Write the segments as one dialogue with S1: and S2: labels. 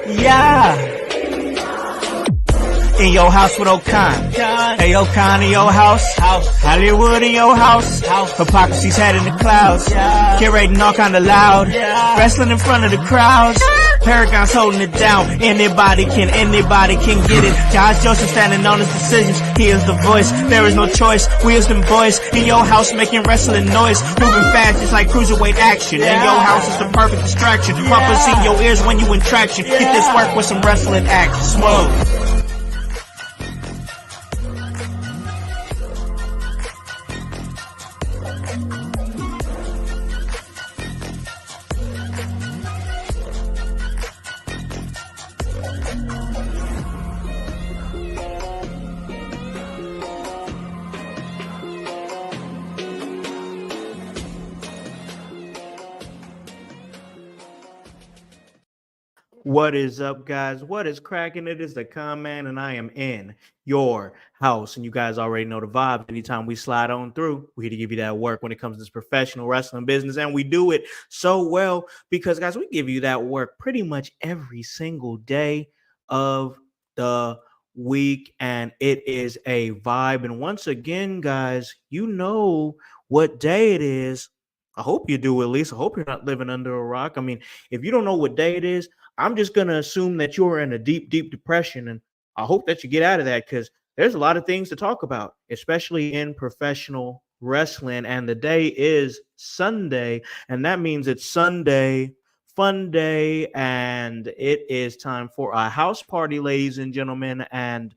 S1: Yeah. In your house with O'Con. Hey, O'Con in your house. Hollywood in your house. Hypocrisy's head in the clouds. Curating all kind of loud. Wrestling in front of the crowds. Paragon's holding it down. Anybody can get it. Josh Joseph standing on his decisions. He is the voice. There is no choice. We as them boys in your house making wrestling noise. Moving fast just like cruiserweight action. In your house is the perfect distraction. Pumpers in your ears when you in traction. Get this work with some wrestling action. Smoke. What is up, guys? What is cracking? It is the Con Man, and I am in your house. And you guys already know the vibe. Anytime we slide on through, we're here to give you that work when it comes to this professional wrestling business. And we do it so well because, guys, we give you that work pretty much every single day of the week. And it is a vibe. And once again, guys, you know what day it is. I hope you do, at least. I hope you're not living under a rock. I mean, if you don't know what day it is, I'm just going to assume that you're in a deep, deep depression. And I hope that you get out of that because there's a lot of things to talk about, especially in professional wrestling. And the day is Sunday. And that means it's Sunday Fun Day. And it is time for a house party, ladies and gentlemen. And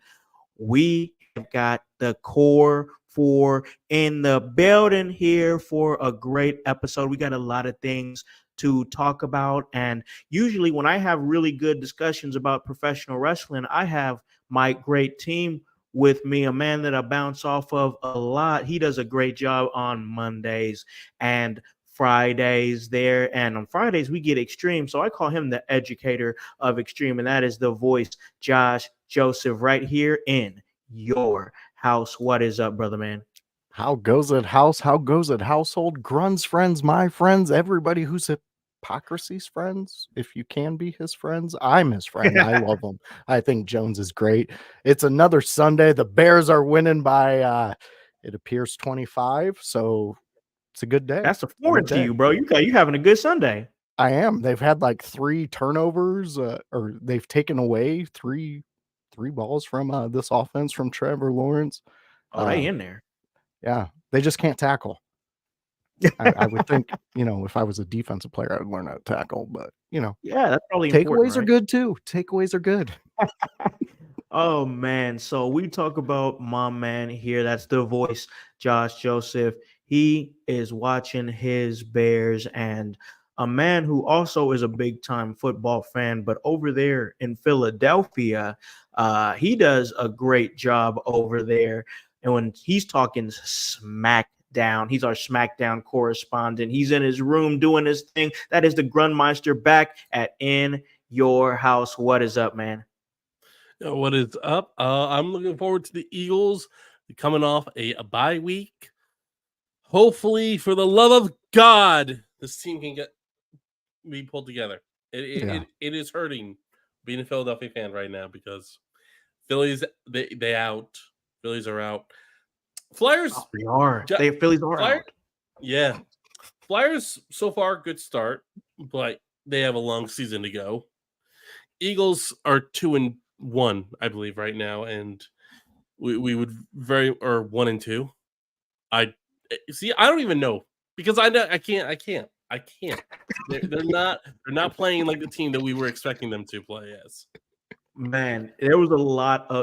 S1: we have got the core four in the building here for a great episode. We got a lot of things to talk about, and usually when I have really good discussions about professional wrestling, I have my great team with me, a man that I bounce off of a lot. He does a great job on Mondays and Fridays there, and on Fridays we get extreme, so I call him the educator of extreme, and that is the voice, Josh Joseph, right here in your house. What is up, brother man?
S2: How goes it, house? How goes it, household? Grun's friends, my friends, everybody who's Hypocrisy's friends. If you can be his friends, I'm his friend. I love him. I think Jones is great. It's another Sunday. The Bears are winning by, it appears 25. So it's a good day.
S1: That's a foreign to you, bro. You having a good Sunday.
S2: I am. They've had like 3 turnovers, or they've taken away three balls from this offense from Trevor Lawrence.
S1: Oh, they in there.
S2: Yeah, they just can't tackle. I would think, if I was a defensive player, I would learn how to tackle. But,
S1: yeah, that's probably
S2: takeaways
S1: right?
S2: are good too. Takeaways are good.
S1: Oh, man. So we talk about my man here. That's the voice, Josh Joseph. He is watching his Bears, and a man who also is a big-time football fan, but over there in Philadelphia, he does a great job over there. And when he's talking SmackDown, he's our SmackDown correspondent. He's in his room doing his thing. That is the Grunmeister back at In Your House. What is up, man?
S3: What is up? I'm looking forward to the Eagles coming off a bye week. Hopefully, for the love of God, this team can be pulled together. It is hurting being a Philadelphia fan right now because Phillies they out. Phillies are out. Flyers.
S1: Oh, they are. Phillies are out.
S3: Yeah. Flyers so far good start, but they have a long season to go. Eagles are 2-1, I believe, right now, and we would 1-2. I don't even know because I can't. They're not playing like the team that we were expecting them to play as.
S1: Man, there was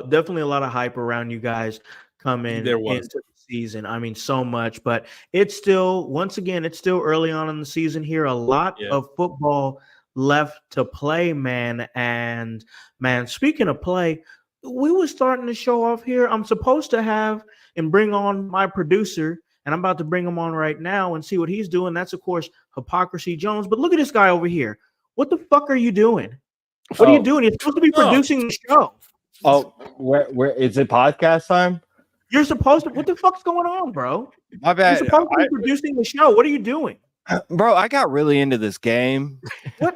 S1: definitely a lot of hype around you guys coming into the season. I mean, so much, but it's still, once again, it's still early on in the season here. A lot of football left to play, man. And man, speaking of play, we were starting to show off here. I'm supposed to have and bring on my producer, and I'm about to bring him on right now and see what he's doing. That's, of course, Hypocrisy Jones. But look at this guy over here. What the fuck are you doing? What are you doing? You're supposed to be producing the show.
S4: Oh, where is it podcast time?
S1: You're supposed to. What the fuck's going on, bro?
S4: My bad.
S1: You're supposed to be producing the show. What are you doing?
S4: Bro, I got really into this game.
S1: What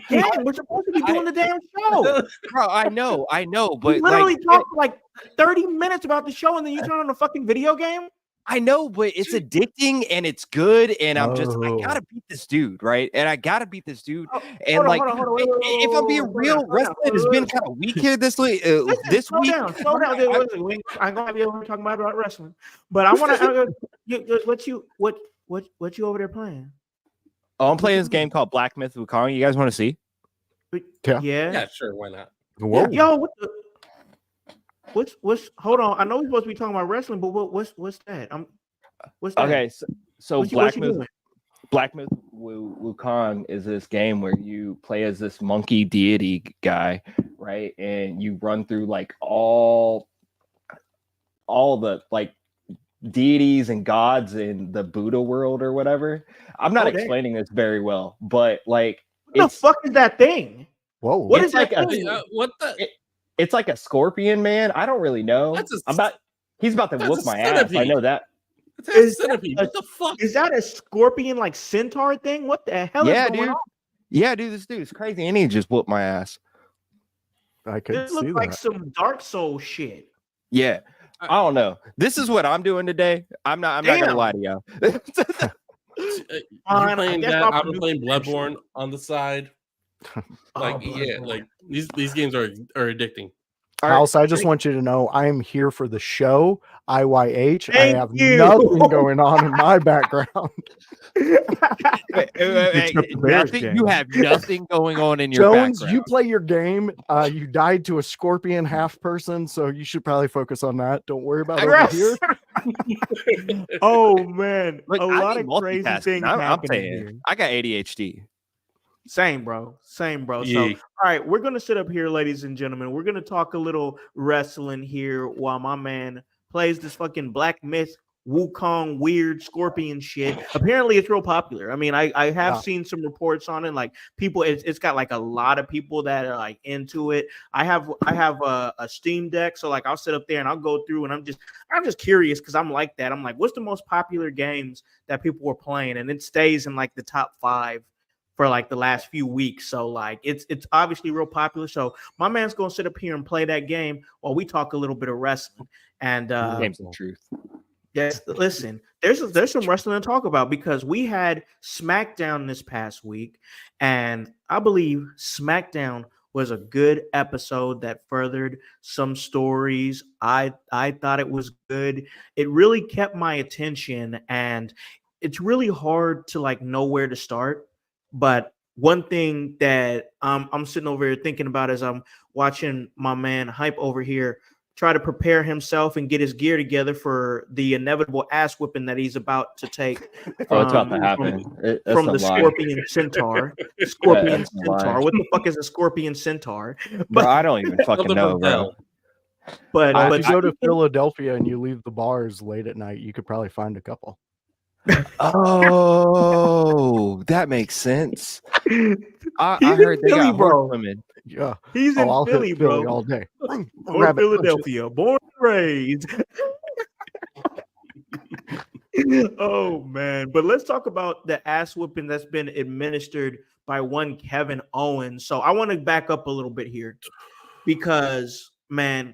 S1: game? We're supposed to be doing the damn show.
S4: Bro, I know,
S1: We
S4: but
S1: literally
S4: like
S1: talked for like 30 minutes about the show, and then you turn on a fucking video game.
S4: I know, but it's addicting and it's good, and I
S2: Oh.
S4: gotta beat this dude, right? And I gotta beat this dude.
S1: Oh,
S4: And
S1: hold on, wait,
S4: if I'm being
S1: slow
S4: real,
S1: down,
S4: wrestling has been kind of weak here this week.
S1: Listen,
S4: This
S1: slow
S4: week,
S1: down. Listen, I'm gonna be able to talk about wrestling, but I want to. What you over there playing?
S4: oh, I'm playing this game called Black Myth Wukong. You guys want to see?
S2: Yeah.
S3: Yeah, sure, why not?
S2: Whoa.
S1: Yo, what the? What's? Hold on. I know we're supposed to be talking about wrestling, but what's that? What's that?
S4: Okay, so
S1: What
S4: Black
S1: you
S4: Myth
S1: doing?
S4: Wukong is this game where you play as this monkey deity guy, right? And you run through like all the like deities and gods in the Buddha world or whatever. I'm not
S1: damn.
S4: explaining this very well, but like
S1: What the fuck is that thing?
S2: Whoa.
S1: What
S4: it's
S1: is that
S4: like
S1: thing?
S3: What the?
S4: it's like a scorpion, man. I don't really know. He's about to
S3: that's
S4: whoop
S3: a
S4: my ass. I
S3: centipede.
S4: know that.
S3: It's a centipede. What the fuck?
S1: Is that a scorpion like centaur thing? What the hell
S4: Yeah,
S1: is going
S4: dude.
S1: on?
S4: Yeah, dude, this dude's crazy, and he just whooped my ass.
S2: I could
S1: This
S2: see
S1: looks like
S2: that.
S1: some Dark Soul shit.
S4: Yeah, I don't know. This is what I'm doing today. I'm not gonna
S1: Damn.
S4: lie to y'all.
S3: You
S1: Fine,
S3: playing
S1: I guess
S3: that?
S1: I'll
S3: I've been
S1: produce
S3: playing
S1: some shit.
S3: Bloodborne on the side. Like, yeah,
S1: Bloodborne.
S3: like these games are addicting.
S4: All right.
S2: House, I just want you to know I am here for the show. IYH. I
S1: Thank
S2: have
S1: you.
S2: nothing going on in my background.
S4: Wait,
S2: Except the Bears
S4: nothing.
S2: game.
S4: You have nothing going on in your
S2: Jones,
S4: background.
S2: you play your game. You died to a scorpion half person, so you should probably focus on that. Don't worry about over here.
S1: Oh man,
S4: Look,
S1: a
S4: I
S1: lot
S4: need
S1: of crazy
S4: multitasking.
S1: things
S4: I'm
S1: happening
S4: saying,
S1: here.
S4: I got ADHD.
S1: Same, bro. Same, bro. So,
S3: Yeah.
S1: all right, we're gonna sit up here, ladies and gentlemen. We're gonna talk a little wrestling here while my man plays this fucking Black Myth Wukong weird scorpion shit. Apparently, it's real popular. I mean, I have seen some reports on it. Like people, it's got like a lot of people that are like into it. I have a Steam Deck, so like I'll sit up there and I'll go through and I'm just curious because I'm like that. I'm like, what's the most popular games that people were playing, and it stays in like the top 5 for like the last few weeks. So like it's obviously real popular. So my man's gonna sit up here and play that game while we talk a little bit of wrestling. And
S4: Game's the truth.
S1: yes, listen, there's some wrestling to talk about because we had SmackDown this past week, and I believe SmackDown was a good episode that furthered some stories. I thought it was good. It really kept my attention, and it's really hard to like know where to start. But one thing that I'm sitting over here thinking about as I'm watching my man Hype over here try to prepare himself and get his gear together for the inevitable ass whipping that he's about to take.
S4: Oh, it's about to happen.
S1: From the Scorpion Centaur. Scorpion
S4: That's a
S1: Centaur.
S4: lie.
S1: What the fuck is a Scorpion Centaur?
S4: Bro, I don't even fucking
S3: Something
S4: know,
S3: from
S4: bro.
S3: hell.
S1: But
S2: If
S1: but
S2: you go to Philadelphia and you leave the bars late at night, you could probably find a couple.
S4: Oh, that makes sense. I
S1: He's
S4: heard
S1: in
S4: they
S1: Philly,
S4: got
S1: bro.
S4: horse women.
S2: Yeah.
S1: He's in
S2: I'll
S1: Philly,
S2: hit
S1: bro.
S2: Philly all day.
S1: Or
S2: Rabbit
S1: Philadelphia, born and raised. Oh man, but let's talk about the ass whooping that's been administered by one Kevin Owens. So I want to back up a little bit here because man,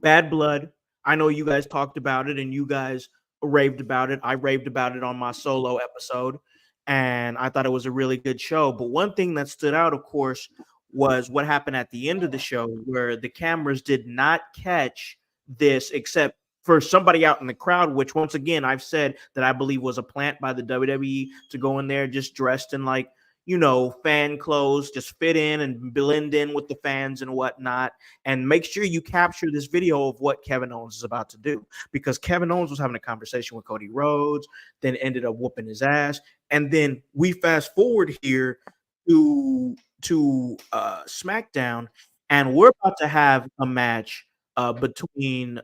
S1: Bad Blood. I know you guys talked about it and you guys raved about it. I raved about it on my solo episode, and I thought it was a really good show. But one thing that stood out, of course, was what happened at the end of the show where the cameras did not catch this except for somebody out in the crowd, which once again I've said that I believe was a plant by the WWE to go in there just dressed in like, you know, fan clothes, just fit in and blend in with the fans and whatnot, and make sure you capture this video of what Kevin Owens is about to do, because Kevin Owens was having a conversation with Cody Rhodes, then ended up whooping his ass, and then we fast forward here to SmackDown, and we're about to have a match between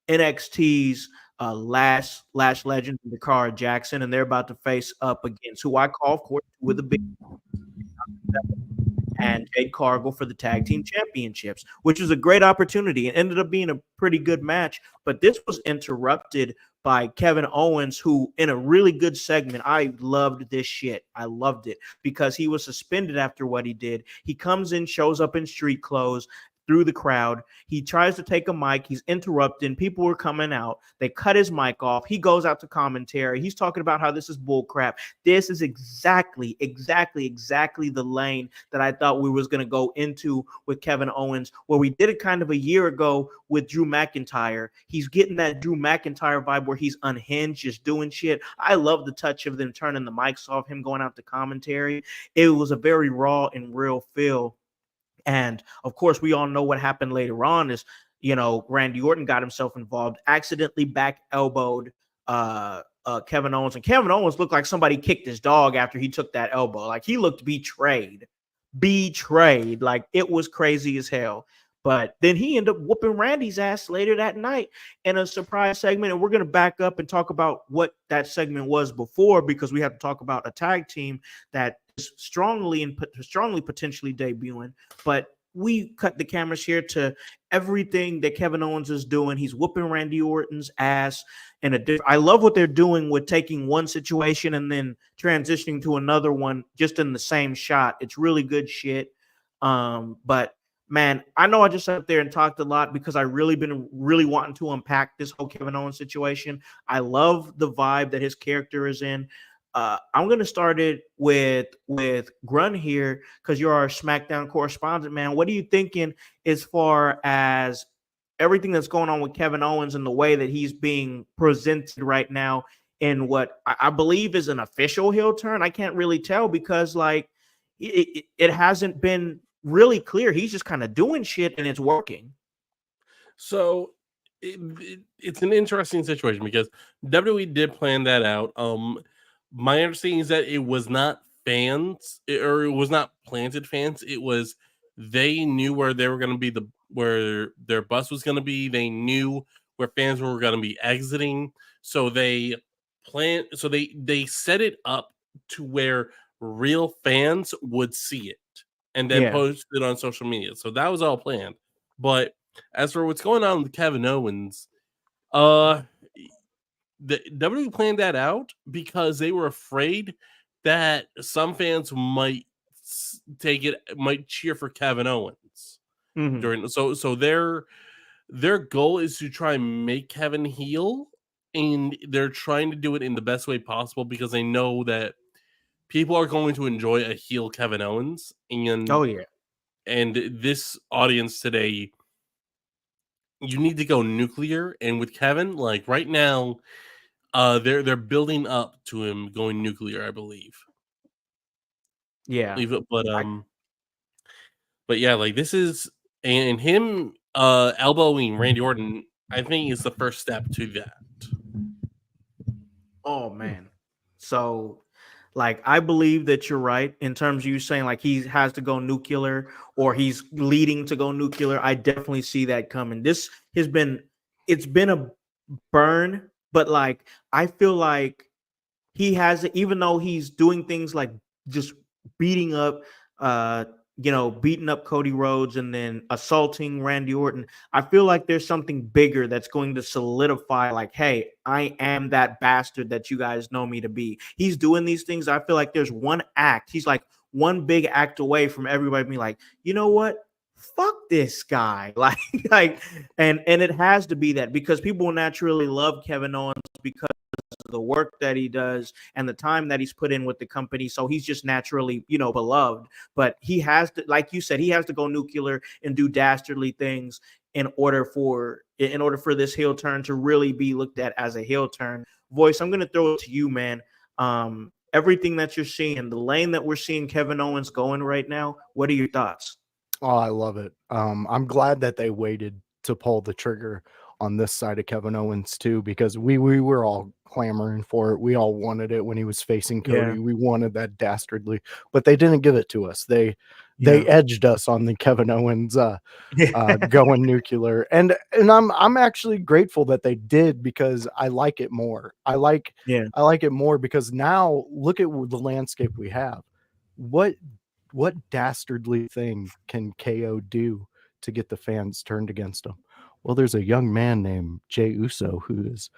S1: NXT's last legend, Dakar Jackson, and they're about to face up against who I call, of course, with a big. and Jade Cargill for the tag team championships, which was a great opportunity. It ended up being a pretty good match, but this was interrupted by Kevin Owens, who in a really good segment, I loved this shit. I loved it because he was suspended after what he did. He comes in, shows up in street clothes through the crowd. He tries to take a mic. He's interrupting. People were coming out. They cut his mic off. He goes out to commentary. He's talking about how this is bull crap. This is exactly the lane that I thought we was going to go into with Kevin Owens, where we did it kind of a year ago with Drew McIntyre. He's getting that Drew McIntyre vibe where he's unhinged, just doing shit. I love the touch of them turning the mics off, him going out to commentary. It was a very raw and real feel. And of course, we all know what happened later on is, Randy Orton got himself involved, accidentally back elbowed Kevin Owens. And Kevin Owens looked like somebody kicked his dog after he took that elbow. Like, he looked betrayed. Like, it was crazy as hell. But then he ended up whooping Randy's ass later that night in a surprise segment. And we're going to back up and talk about what that segment was before, because we have to talk about a tag team that is strongly potentially debuting. But we cut the cameras here to everything that Kevin Owens is doing. He's whooping Randy Orton's ass. I love what they're doing with taking one situation and then transitioning to another one just in the same shot. It's really good shit. But man, I know I just sat there and talked a lot because I really been wanting to unpack this whole Kevin Owens situation. I love the vibe that his character is in. I'm going to start it with Grun here, because you're our SmackDown correspondent, man. What are you thinking as far as everything that's going on with Kevin Owens and the way that he's being presented right now in what I believe is an official heel turn? I can't really tell because, like, it hasn't been really clear. He's just kind of doing shit and it's working.
S3: So it's an interesting situation because WWE did plan that out. My understanding is that it was not fans, or it was not planted fans. It was they knew where they were going to be, where their bus was going to be. They knew where fans were going to be exiting, so they planned. So they set it up to where real fans would see it and then post it on social media. So that was all planned. But as for what's going on with Kevin Owens, the WWE planned that out because they were afraid that some fans might cheer for Kevin Owens during. So their goal is to try and make Kevin heel, and they're trying to do it in the best way possible because they know that people are going to enjoy a heel Kevin Owens. And and this audience today, you need to go nuclear. And with Kevin, like right now, they're building up to him going nuclear, I believe.
S1: Yeah.
S3: But yeah, like this is, and him elbowing Randy Orton, I think is the first step to that.
S1: Oh man. So like, I believe that you're right in terms of you saying like he has to go nuclear or he's leading to go nuclear. I definitely see that coming. It's been a burn, but like, I feel like he has, even though he's doing things like just beating up Cody Rhodes and then assaulting Randy Orton, I feel like there's something bigger that's going to solidify, like, hey, I am that bastard that you guys know me to be. He's doing these things. I feel like there's one act. He's like one big act away from everybody being like, you know what? Fuck this guy. And it has to be that, because people naturally love Kevin Owens because of the work that he does and the time that he's put in with the company. So he's just naturally, beloved. But he has to, like you said, he has to go nuclear and do dastardly things in order for this heel turn to really be looked at as a heel turn. Voice, I'm going to throw it to you, man. Everything that you're seeing, the lane that we're seeing Kevin Owens going right now, what are your thoughts?
S2: Oh, I love it. I'm glad that they waited to pull the trigger on this side of Kevin Owens too, because we were all clamoring for it. We all wanted it when he was facing Cody. We wanted that dastardly, but they didn't give it to us. They edged us on the Kevin Owens going nuclear, and I'm actually grateful that they did, because I like it more. I like it more because now look at the landscape we have. What what dastardly thing can KO do to get the fans turned against him? Well, there's a young man named Jey Uso who is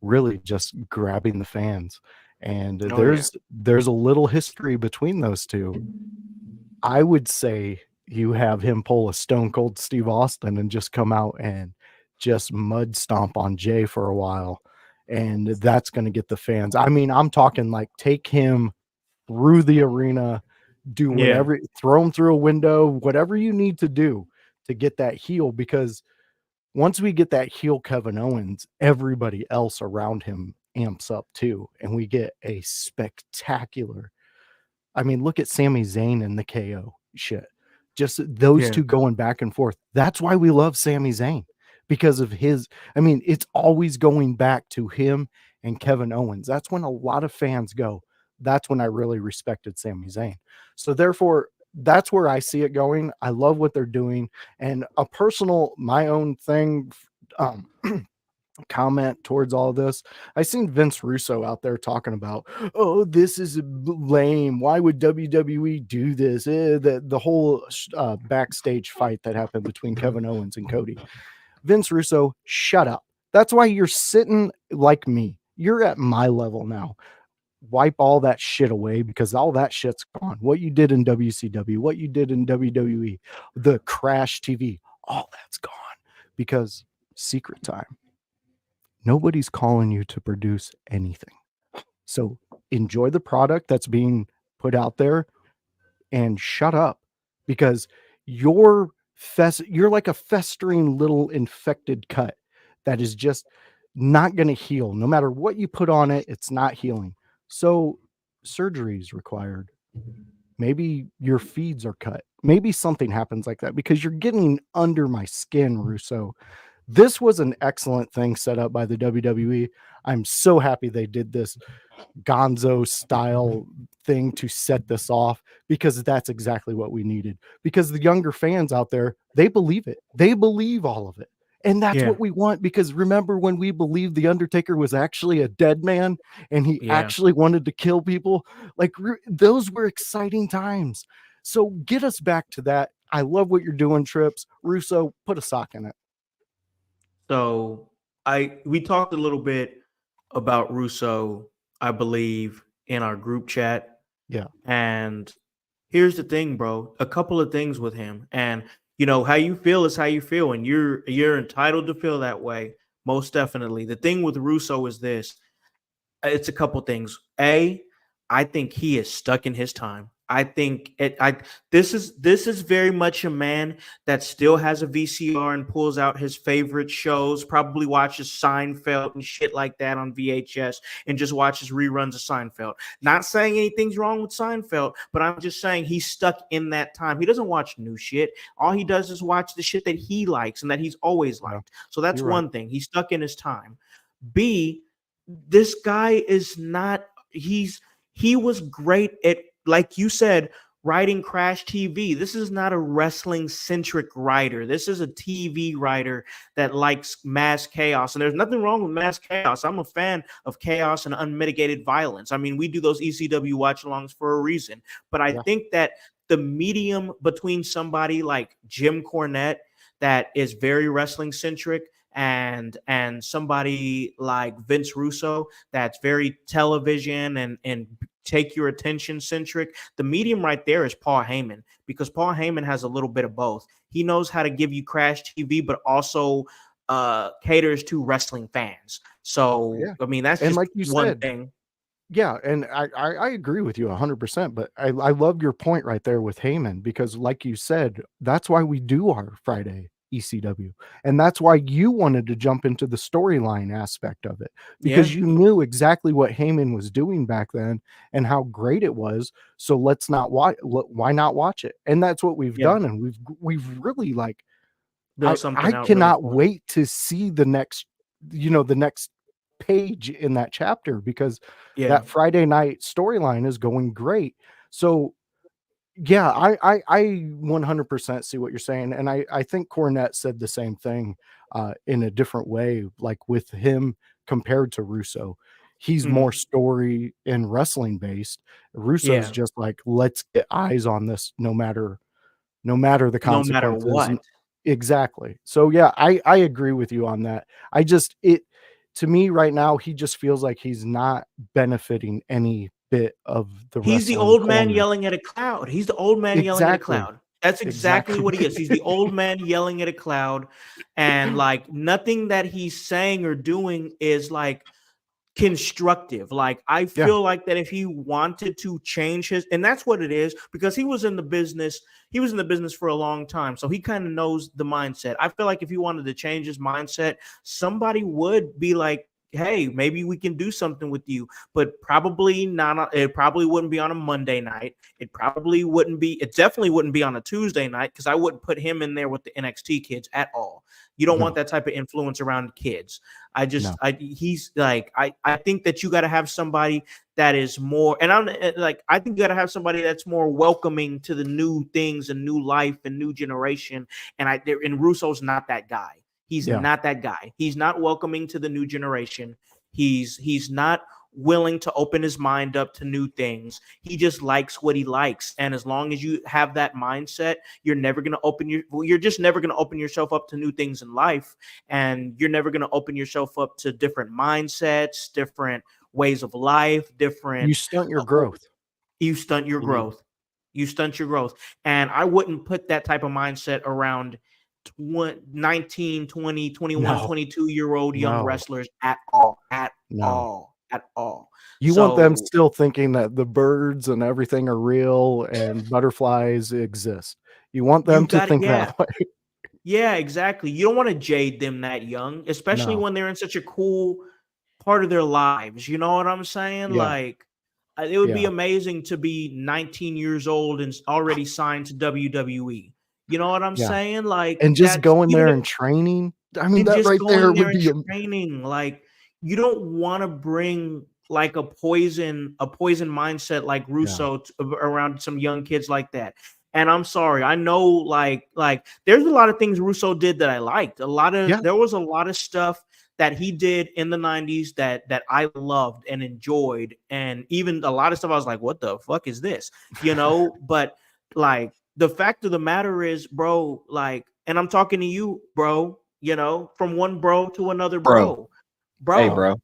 S2: really just grabbing the fans. And
S1: Oh, yeah.
S2: there's a little history between those two. I would say you have him pull a Stone Cold Steve Austin and just come out and just mud stomp on Jay for a while. And that's going to get the fans. I mean, I'm talking like take him through the arena, do
S1: Yeah.
S2: whatever, throw him through a window, whatever you need to do to get that heel. Because once we get that heel Kevin Owens, everybody else around him amps up too. And we get a spectacular, I mean, look at Sami Zayn and the KO shit. Just those
S1: Yeah.
S2: two going back and forth. That's why we love Sami Zayn, because of his, I mean, it's always going back to him and Kevin Owens. That's when a lot of fans go. That's when I really respected Sami Zayn. So therefore, that's where I see it going. I love what they're doing. And a personal, my own thing, comment towards all this. I seen Vince Russo out there talking about, oh, this is lame. Why would WWE do this? The whole backstage fight that happened between Kevin Owens and Cody. Vince Russo, shut up. That's why you're sitting like me. You're at my level now. Wipe all that shit away, because all that shit's gone. What you did in WCW, what you did in WWE, the Crash TV, all that's gone, because secret time. Nobody's calling you to produce anything. So enjoy the product that's being put out there and shut up, because you're like a festering little infected cut that is just not going to heal. No matter what you put on it, it's not healing. So surgery is required. Maybe your feeds are cut. Maybe something happens like that, because you're getting under my skin, Russo. This was an excellent thing set up by the WWE. I'm so happy they did this Gonzo style thing to set this off, because that's exactly what we needed. Because the younger fans out there, they believe it. They believe all of it. And that's what we want, because remember when we believed the Undertaker was actually a dead man and he actually wanted to kill people? Like, those were exciting times. So get us back to that. I love what you're doing, Trips. Russo, put a sock in it.
S1: So we talked a little bit about Russo, I believe, in our group chat.
S2: Yeah.
S1: And here's the thing, bro. A couple of things with him. And you know, how you feel is how you feel, and you're entitled to feel that way. Most definitely. The thing with Russo is this. It's a couple things. I think he is stuck in his time. I think this is very much a man that still has a VCR and pulls out his favorite shows, probably watches Seinfeld and shit like that on VHS, and just watches reruns of Seinfeld. Not saying anything's wrong with Seinfeld, but I'm just saying he's stuck in that time. He doesn't watch new shit. All he does is watch the shit that he likes and that he's always liked. So that's one thing. He's stuck in his time. B, this guy is not, he was great at, like you said, writing Crash TV. This is not a wrestling centric writer. This is a TV writer that likes mass chaos. And there's nothing wrong with mass chaos. I'm a fan of chaos and unmitigated violence. I mean, we do those ECW watch alongs for a reason. But I think that the medium between somebody like Jim Cornette, that is very wrestling centric, and somebody like Vince Russo, that's very television and take your attention centric. The medium right there is Paul Heyman, because Paul Heyman has a little bit of both. He knows how to give you Crash TV, but also caters to wrestling fans. So I mean, that's just
S2: like you
S1: one
S2: said,
S1: thing.
S2: Yeah, and I agree with you 100%, but I love your point right there with Heyman, because like you said, that's why we do our Friday ECW. And that's why you wanted to jump into the storyline aspect of it, because you knew exactly what Heyman was doing back then and how great it was. So let's not watch. Why not watch it? And that's what we've done. And we've really like,
S1: Build something
S2: I
S1: out
S2: cannot
S1: really fun.
S2: wait to see the next, the next page in that chapter, because that Friday night storyline is going great. So yeah, I 100% see what you're saying. And I think Cornette said the same thing in a different way, like with him compared to Russo. He's more story and wrestling based. Russo's
S1: Yeah.
S2: just like, let's get eyes on this no matter the
S1: No matter
S2: consequences.
S1: what.
S2: Exactly. So yeah, I agree with you on that. I just to me right now, he just feels like he's not benefiting any bit of the
S1: He's the
S2: wrestling
S1: old man
S2: corner.
S1: yelling at a cloud. He's the old man yelling at a
S2: Exactly.
S1: cloud. That's exactly what he is. He's the old man yelling at a cloud, and like nothing that he's saying or doing is like constructive. Like I
S2: Yeah.
S1: feel like that if he wanted to change his, and that's what it is, because he was in the business for a long time, so he kind of knows the mindset. I feel like if he wanted to change his mindset, somebody would be like, hey, maybe we can do something with you, but probably not. It probably wouldn't be on a Monday night. It definitely wouldn't be on a Tuesday night, because I wouldn't put him in there with the NXT kids at all. You don't want that type of influence around kids. I think that you got to have somebody that is more, and I think you got to have somebody that's more welcoming to the new things and new life and new generation. And Russo's not that guy. He's not that guy. He's not welcoming to the new generation. He's not willing to open his mind up to new things. He just likes what he likes. And as long as you have that mindset, you're just never going to open yourself up to new things in life. And you're never going to open yourself up to different mindsets, different ways of life,
S2: You stunt your growth.
S1: You stunt your growth. You stunt your growth. And I wouldn't put that type of mindset around 19, 20, 21, 22-year-old young wrestlers at all.
S2: You want them still thinking that the birds and everything are real and butterflies exist. You want them to think that way.
S1: Yeah, exactly. You don't want to jade them that young, especially when they're in such a cool part of their lives. You know what I'm saying?
S2: Yeah.
S1: Like, it would be amazing to be 19 years old and already signed to WWE. You know what I'm saying? Like,
S2: and just going there and training. I mean, that right there would be
S1: training. Like, you don't want to bring like a poison mindset like Russo around some young kids like that. And I'm sorry, I know like there's a lot of things Russo did that I liked. There was a lot of stuff that he did in the 90s that I loved and enjoyed. And even a lot of stuff I was like, what the fuck is this? You know, but like the fact of the matter is, bro, like, and I'm talking to you, bro, you know, from one bro to another bro.
S4: Hey, bro.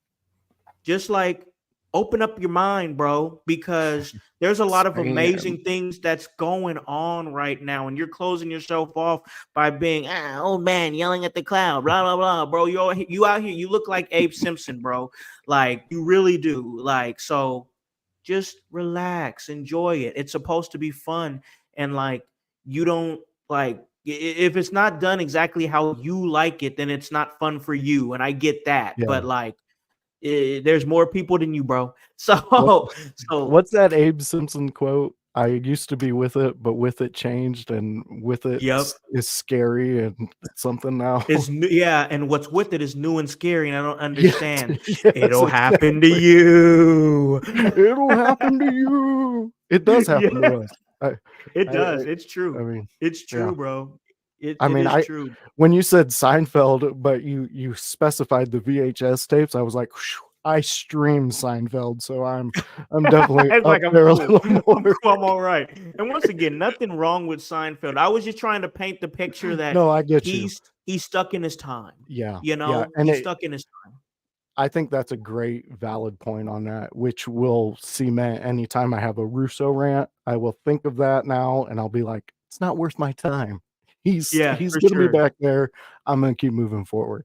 S1: Just like open up your mind, bro, because there's a lot of amazing things that's going on right now, and you're closing yourself off by being old man yelling at the cloud, blah blah blah, bro. You out here, you look like Abe Simpson, bro. Like, you really do. Like, so just relax, enjoy it. It's supposed to be fun, and like, you don't like, if it's not done exactly how you like it, then it's not fun for you, and I get that. But like, there's more people than you, bro. So
S2: what's that Abe Simpson quote? I used to be with it, but with it changed, and with it is scary and something now.
S1: It's new, and what's with it is new and scary, and I don't understand. It'll happen to you.
S2: It'll happen to you. It does happen to us.
S1: It does. It's true.
S2: I mean,
S1: it's true, bro. It is true.
S2: When you said Seinfeld, but you specified the VHS tapes, I was like, I stream Seinfeld, so I'm definitely up
S1: like,
S2: there a little more.
S1: I'm all right. And once again, nothing wrong with Seinfeld. I was just trying to paint the picture that
S2: I get
S1: he's stuck in his time.
S2: Yeah,
S1: you know,
S2: and
S1: he's stuck in his time.
S2: I think that's a great valid point on that, which will cement anytime I have a Russo rant. I will think of that now, and I'll be like, it's not worth my time. He's getting me back there. I'm gonna keep moving forward.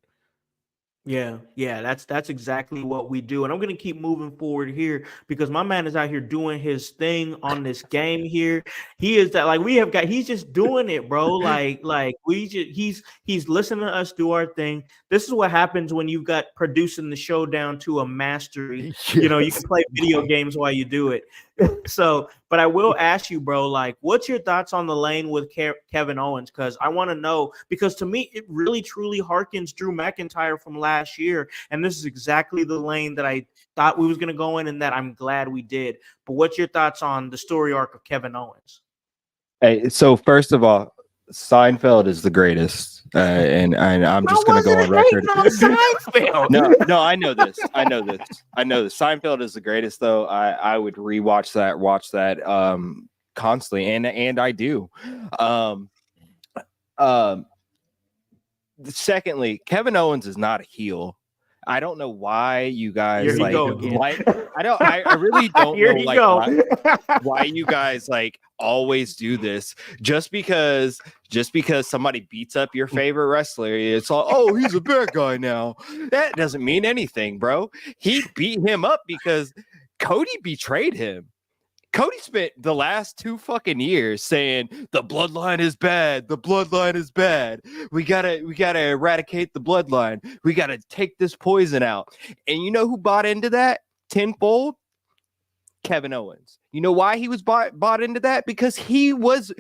S1: Yeah, that's exactly what we do. And I'm gonna keep moving forward here because my man is out here doing his thing on this game here. He is that, like, he's just doing it, bro. Like he's listening to us do our thing. This is what happens when you've got producing the show down to a mastery.
S2: Yes.
S1: You know, you can play video games while you do it. So, but I will ask you, bro, like, what's your thoughts on the lane with Kevin Owens? Because I want to know, because to me, it really truly harkens Drew McIntyre from last year. And this is exactly the lane that I thought we was going to go in, and that I'm glad we did. But what's your thoughts on the story arc of Kevin Owens?
S4: Hey, so first of all, Seinfeld is the greatest. and I'm just
S1: I
S4: going to go on
S1: wasn't
S4: record.
S1: hating on Seinfeld.
S4: No, I know this. I know this. Seinfeld is the greatest, though. I would watch that constantly, and I do. Secondly, Kevin Owens is not a heel. I don't know why you guys
S1: Here he
S4: like
S1: go again.
S4: I really don't
S1: Here
S4: know
S1: he
S4: like
S1: go.
S4: why you guys like always do this just because somebody beats up your favorite wrestler. It's all, oh, he's a bad guy now. That doesn't mean anything, bro. He beat him up because Cody betrayed him. Cody spent the last 2 fucking years saying the bloodline is bad. The bloodline is bad. We gotta eradicate the bloodline. We gotta take this poison out. And you know who bought into that tenfold? Kevin Owens. You know why he was bought into that? Because he was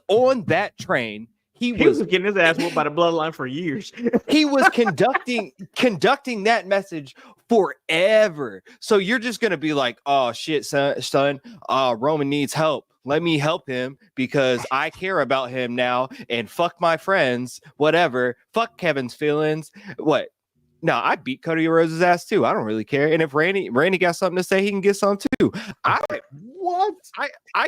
S4: on that train. He was
S1: getting his ass whooped by the bloodline for years.
S4: he was conducting that message forever. So you're just gonna be like, oh shit, son, Roman needs help. Let me help him because I care about him now. And fuck my friends, whatever. Fuck Kevin's feelings. What? No, I beat Cody Rhodes' ass too. I don't really care. And if Randy got something to say, he can get some too. I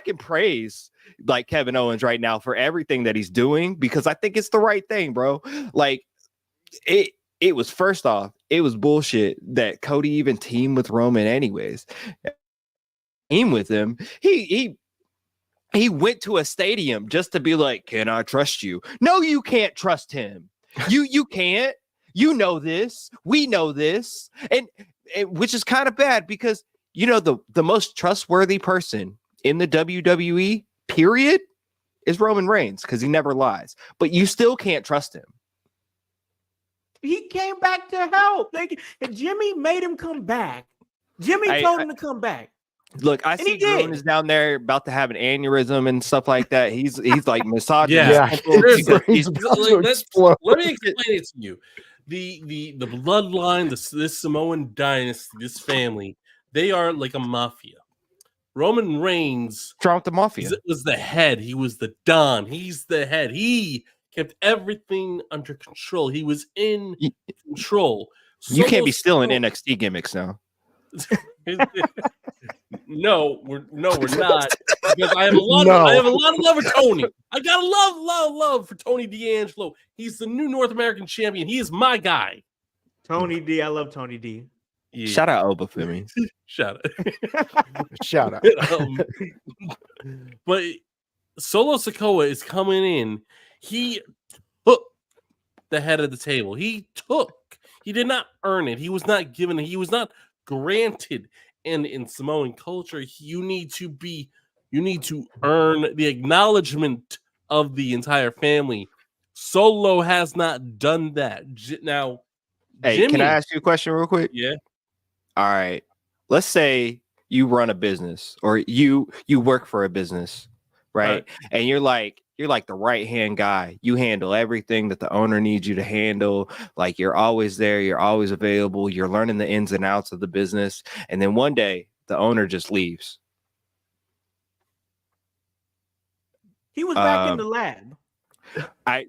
S4: can praise like Kevin Owens right now for everything that he's doing because I think it's the right thing, bro. Like it was, first off, it was bullshit that Cody even teamed with Roman anyways. Team with him. He went to a stadium just to be like, can I trust you? No, you can't trust him. You can't. You know this. We know this. And which is kind of bad because, you know, the most trustworthy person in the WWE, period, is Roman Reigns because he never lies. But you still can't trust him.
S1: He came back to help. Jimmy made him come back. Jimmy told him to come back.
S4: Look, I see Groon is down there about to have an aneurysm and stuff like that. He's like massaging.
S3: Yeah.
S4: He's
S3: Let me explain it to you. The bloodline, this Samoan dynasty, this family, they are like a mafia. Roman Reigns
S4: dropped the mafia.
S3: Was the head. He was the Don. He's the head. He kept everything under control. He was in control.
S4: You can't be stealing NXT gimmicks now.
S3: No, we're not. Because I have a lot of love for Tony. I got a love for Tony D'Angelo. He's the new North American champion. He is my guy.
S1: Tony D. I love Tony D.
S3: Yeah.
S4: Shout out Oba for me.
S3: Shout
S2: out.
S3: But Solo Sikoa is coming in. He took the head of the table. He did not earn it. He was not given it. He was not granted. And in Samoan culture, you need to earn the acknowledgement of the entire family. Solo has not done that. Now,
S4: hey,
S3: Jimmy,
S4: can I ask you a question real quick?
S3: Yeah.
S4: All right. Let's say you run a business or you work for a business, right? And you're like the right-hand guy. You handle everything that the owner needs you to handle. Like you're always there. You're always available. You're learning the ins and outs of the business. And then one day the owner just leaves.
S1: He was back in the lab.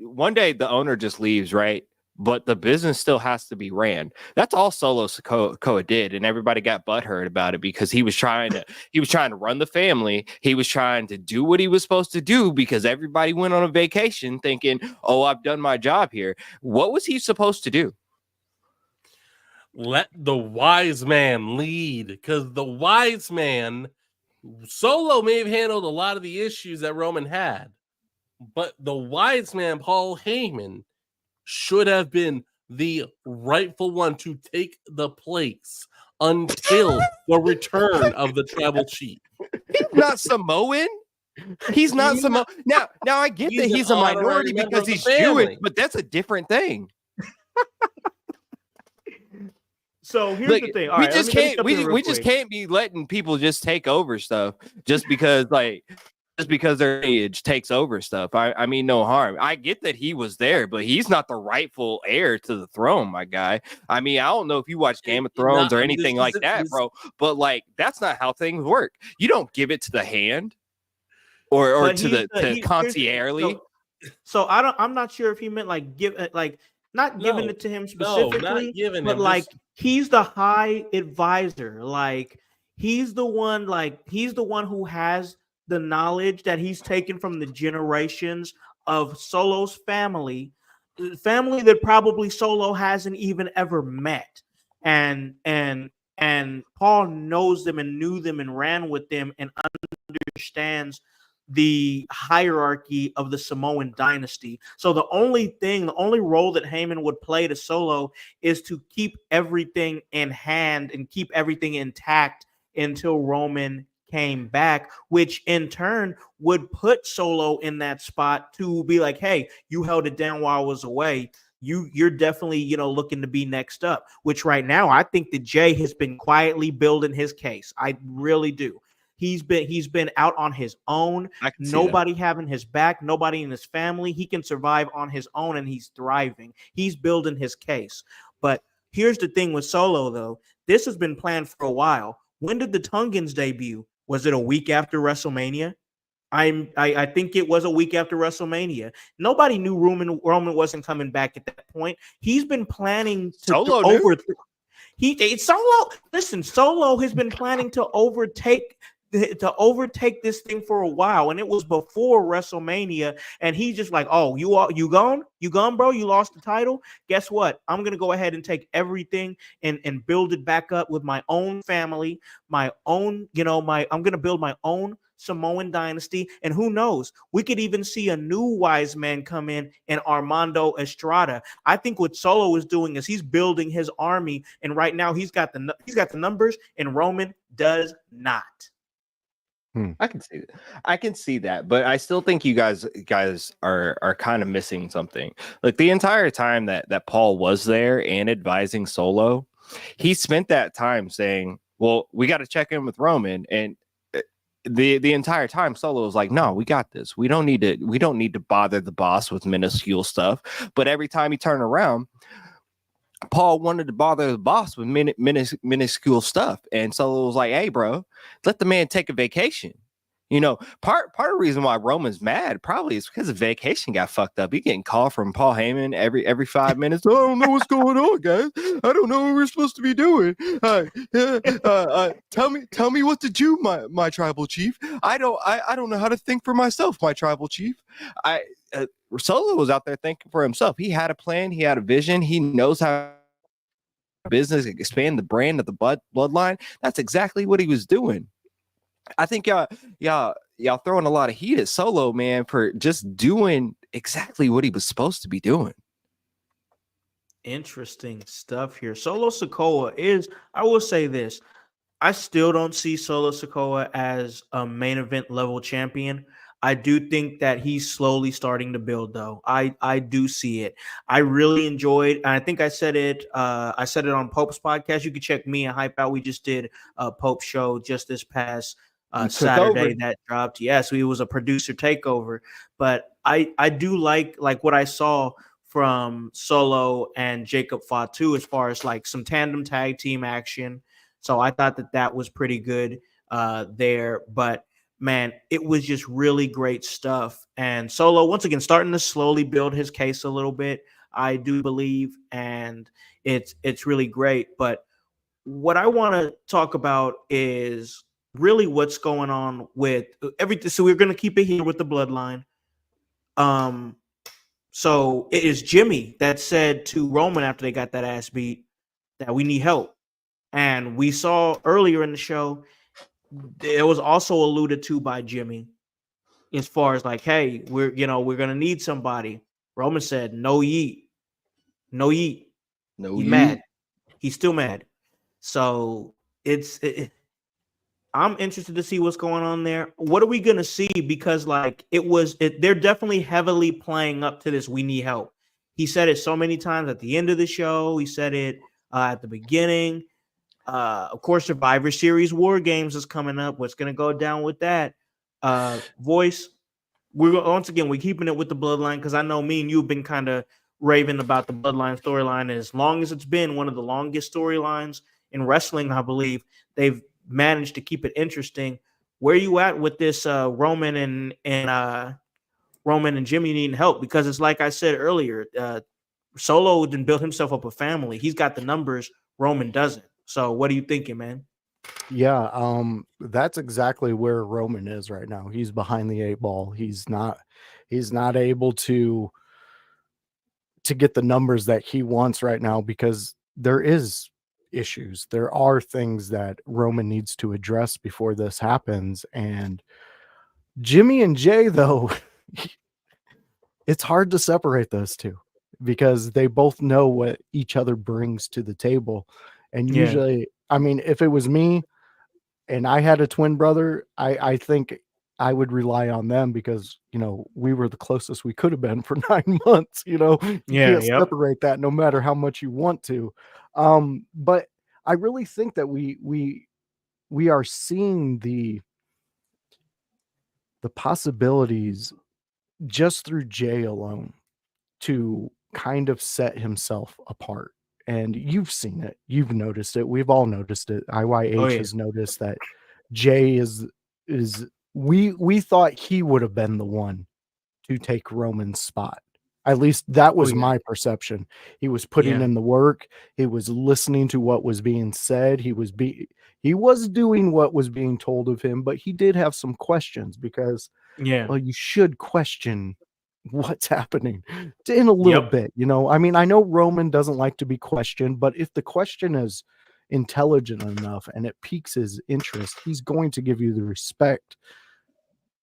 S4: One day the owner just leaves, right? But the business still has to be ran. That's all Solo Sikoa did, and everybody got butthurt about it because he was trying to run the family. He was trying to do what he was supposed to do because everybody went on a vacation thinking, "Oh, I've done my job here." What was he supposed to do?
S3: Let the wise man lead, because the wise man, Solo may have handled a lot of the issues that Roman had, but the wise man, Paul Heyman, should have been the rightful one to take the place until the return of the tribal chief.
S4: He's not Samoan. He's not Samoan. Now I get that he's a minority because he's Jewish, but that's a different thing.
S1: So here's the thing. All
S4: we
S1: right,
S4: just can't be letting people just take over stuff just because their age takes over stuff. I mean, no harm. I get that he was there, but he's not the rightful heir to the throne, my guy. I mean, I don't know if you watch Game of Thrones or anything like that, bro, but like that's not how things work. You don't give it to the hand or to the concierge.
S1: So I'm not sure if he meant like not giving
S3: No,
S1: it to him
S3: no, not
S1: specifically,
S3: giving
S1: but
S3: him.
S1: like
S3: Just
S1: he's the high advisor. Like he's the one who has the knowledge that he's taken from the generations of Solo's family that probably Solo hasn't even ever met. And Paul knows them and knew them and ran with them and understands the hierarchy of the Samoan dynasty. So the only role that Heyman would play to Solo is to keep everything in hand and keep everything intact until Roman came back, which in turn would put Solo in that spot to be like, hey, you held it down while I was away. You're definitely, looking to be next up, which right now I think that Jay has been quietly building his case. I really do. He's been out on his own.
S4: I can see that.
S1: Nobody having his back, nobody in his family. He can survive on his own and he's thriving. He's building his case. But here's the thing with Solo, though. This has been planned for a while. When did the Tungans debut? Was it a week after WrestleMania? I think it was a week after WrestleMania. Nobody knew Roman wasn't coming back at that point. He's been planning to
S4: Solo knew.
S1: Solo. Listen, Solo has been planning to overtake this thing for a while, and it was before WrestleMania. And he's just like, "Oh, you gone, bro? You lost the title. Guess what? I'm gonna go ahead and take everything and build it back up with my own family, my own, I'm gonna build my own Samoan dynasty, and who knows, we could even see a new wise man come in Armando Estrada. I think what Solo is doing is he's building his army, and right now he's got the numbers, and Roman does not.
S4: I can see that. I can see that, but I still think you guys are kind of missing something. Like the entire time that Paul was there and advising Solo, he spent that time saying, "Well, we got to check in with Roman." And the entire time Solo was like, "No, we got this. We don't need to bother the boss with minuscule stuff." But every time he turned around, Paul wanted to bother the boss with minuscule stuff, and Solo was like, "Hey, bro, let the man take a vacation." Part of the reason why Roman's mad probably is because the vacation got fucked up. He getting called from Paul Heyman every 5 minutes. "I don't know what's going on, guys. I don't know what we're supposed to be doing. Tell me what to do, my tribal chief. I don't know how to think for myself, my tribal chief." Solo was out there thinking for himself. He had a plan. He had a vision. He knows how business expand the brand of the bloodline. That's exactly what he was doing. I think y'all throwing a lot of heat at Solo, man, for just doing exactly what he was supposed to be doing.
S1: Interesting stuff here. Solo Sikoa I will say this, I still don't see Solo Sikoa as a main event level champion. I do think that he's slowly starting to build, though. I do see it. I really enjoyed, and I think I said it on Pope's podcast. You can check me and Hype Out. We just did a Pope show just this past Saturday that dropped. Yes, it was a producer takeover. But I do like what I saw from Solo and Jacob Fatu as far as like some tandem tag team action. So I thought that was pretty good there. But man, it was just really great stuff. And Solo, once again, starting to slowly build his case a little bit, I do believe, and it's really great. But what I want to talk about is really what's going on with everything. So we're going to keep it here with the bloodline. So it is Jimmy that said to Roman after they got that ass beat that we need help. And we saw earlier in the show, it was also alluded to by Jimmy as far as like, hey, we're going to need somebody. Roman said, no yeet. No yeet.
S4: No,
S1: He's mad. He's still mad. So I'm interested to see what's going on there. What are we going to see? Because like they're definitely heavily playing up to this. We need help. He said it so many times at the end of the show. He said it at the beginning. Of course, Survivor Series War Games is coming up. What's going to go down with that? Voice. Once again, we're keeping it with the bloodline because I know me and you've been kind of raving about the bloodline storyline. As long as it's been one of the longest storylines in wrestling, I believe they've managed to keep it interesting. Where are you at with this Roman and Roman and Jimmy needing help, because it's like I said earlier, Solo didn't build himself up a family. He's got the numbers, Roman doesn't. So what are you thinking, man?
S2: Yeah, that's exactly where Roman is right now. He's behind the 8 ball. He's not able to get the numbers that he wants right now because there is issues. There are things that Roman needs to address before this happens. And Jimmy and Jay, though, it's hard to separate those two because they both know what each other brings to the table. And
S1: Yeah.
S2: usually, I mean, if it was me and I had a twin brother, I think I would rely on them because, we were the closest we could have been for 9 months. You
S1: Yeah.
S2: can't
S1: Yep.
S2: separate that no matter how much you want to. But I really think that we are seeing the possibilities just through Jay alone to kind of set himself apart. And you've seen it. You've noticed it. We've all noticed it.
S1: Oh
S2: IYH
S1: yeah.
S2: has noticed that Jay is we thought he would have been the one to take Roman's spot. At least that
S1: Oh
S2: was
S1: yeah.
S2: my perception. He was putting
S1: Yeah.
S2: in the work. He was listening to what was being said. He was doing what was being told of him, but he did have some questions because,
S1: Yeah.
S2: well, you should question what's happening in a little
S1: Yep.
S2: bit. I mean, I know Roman doesn't like to be questioned, but if the question is intelligent enough and it piques his interest, he's going to give you the respect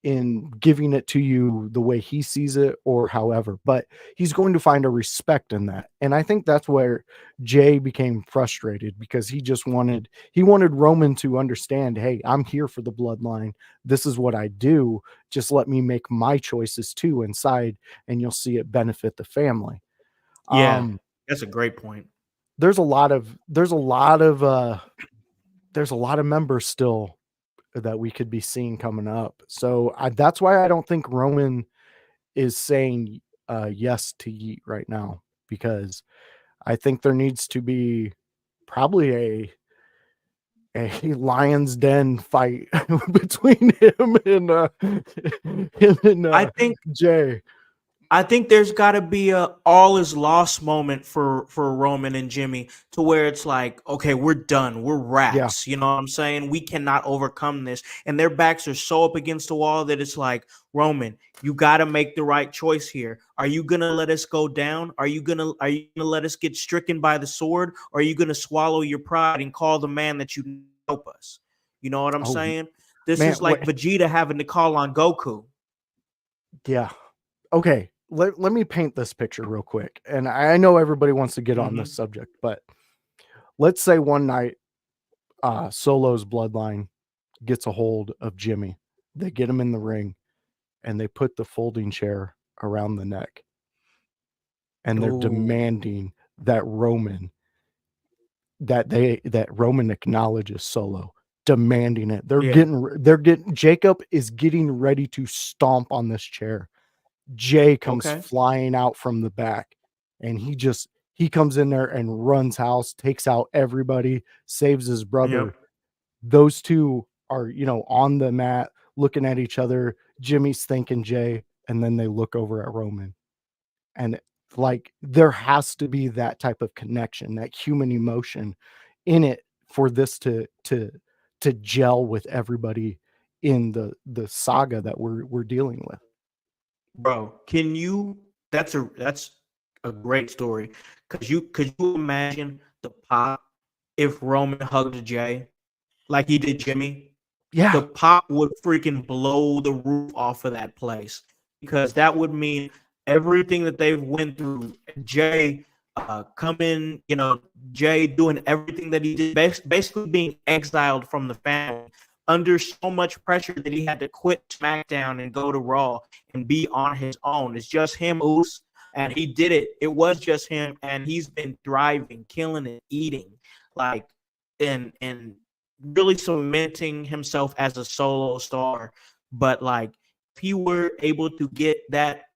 S2: in giving it to you the way he sees it or however, but he's going to find a respect in that. And I think that's where Jay became frustrated because he wanted Roman to understand, hey, I'm here for the bloodline. This is what I do. Just let me make my choices too inside and you'll see it benefit the family.
S1: Yeah. That's a great point.
S2: There's a lot of members still that we could be seeing coming up. So that's why I don't think Roman is saying yes to Yeet right now, because I think there needs to be probably a lion's den fight between him and
S1: I think
S2: Jay.
S1: there's got to be a all is lost moment for Roman and Jimmy, to where it's like, okay, we're done. We're
S2: Yeah.
S1: rats. You know what I'm saying? We cannot overcome this. And their backs are so up against the wall that it's like, Roman, you got to make the right choice here. Are you going to let us go down? Are you going to let us get stricken by the sword? Or are you going to swallow your pride and call the man that you help us? You know what I'm
S2: Oh,
S1: saying? This
S2: man,
S1: is like Vegeta having to call on Goku.
S2: yeah. Okay. Let me paint this picture real quick. And I know everybody wants to get on this subject, but let's say one night Solo's bloodline gets a hold of Jimmy. They get him in the ring and they put the folding chair around the neck. And they're
S1: Ooh.
S2: demanding that Roman acknowledges Solo, demanding it. Jacob is getting ready to stomp on this chair. Jay comes
S1: Okay.
S2: flying out from the back and he comes in there and runs Howse, takes out everybody, saves his brother.
S1: Yep.
S2: Those two are, on the mat looking at each other. Jimmy's thanking Jay, and then they look over at Roman. And like there has to be that type of connection, that human emotion in it for this to gel with everybody in the saga that we're dealing with.
S1: Bro, can you that's a great story. Could you imagine the pop if Roman hugged Jay like he did Jimmy?
S2: Yeah.
S1: The pop would freaking blow the roof off of that place, because that would mean everything that they've went through. Jay coming, Jay doing everything that he did, basically being exiled from the family under so much pressure that he had to quit SmackDown and go to Raw and be on his own. It's just him, Howse, and he did it. It was just him, and he's been thriving, killing it, eating, like, and really cementing himself as a solo star. But like, if he were able to get that,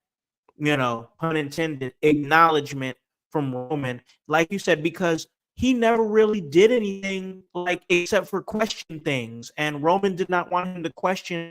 S1: pun intended, acknowledgement from Roman, like you said, because he never really did anything like except for question things, and Roman did not want him to question,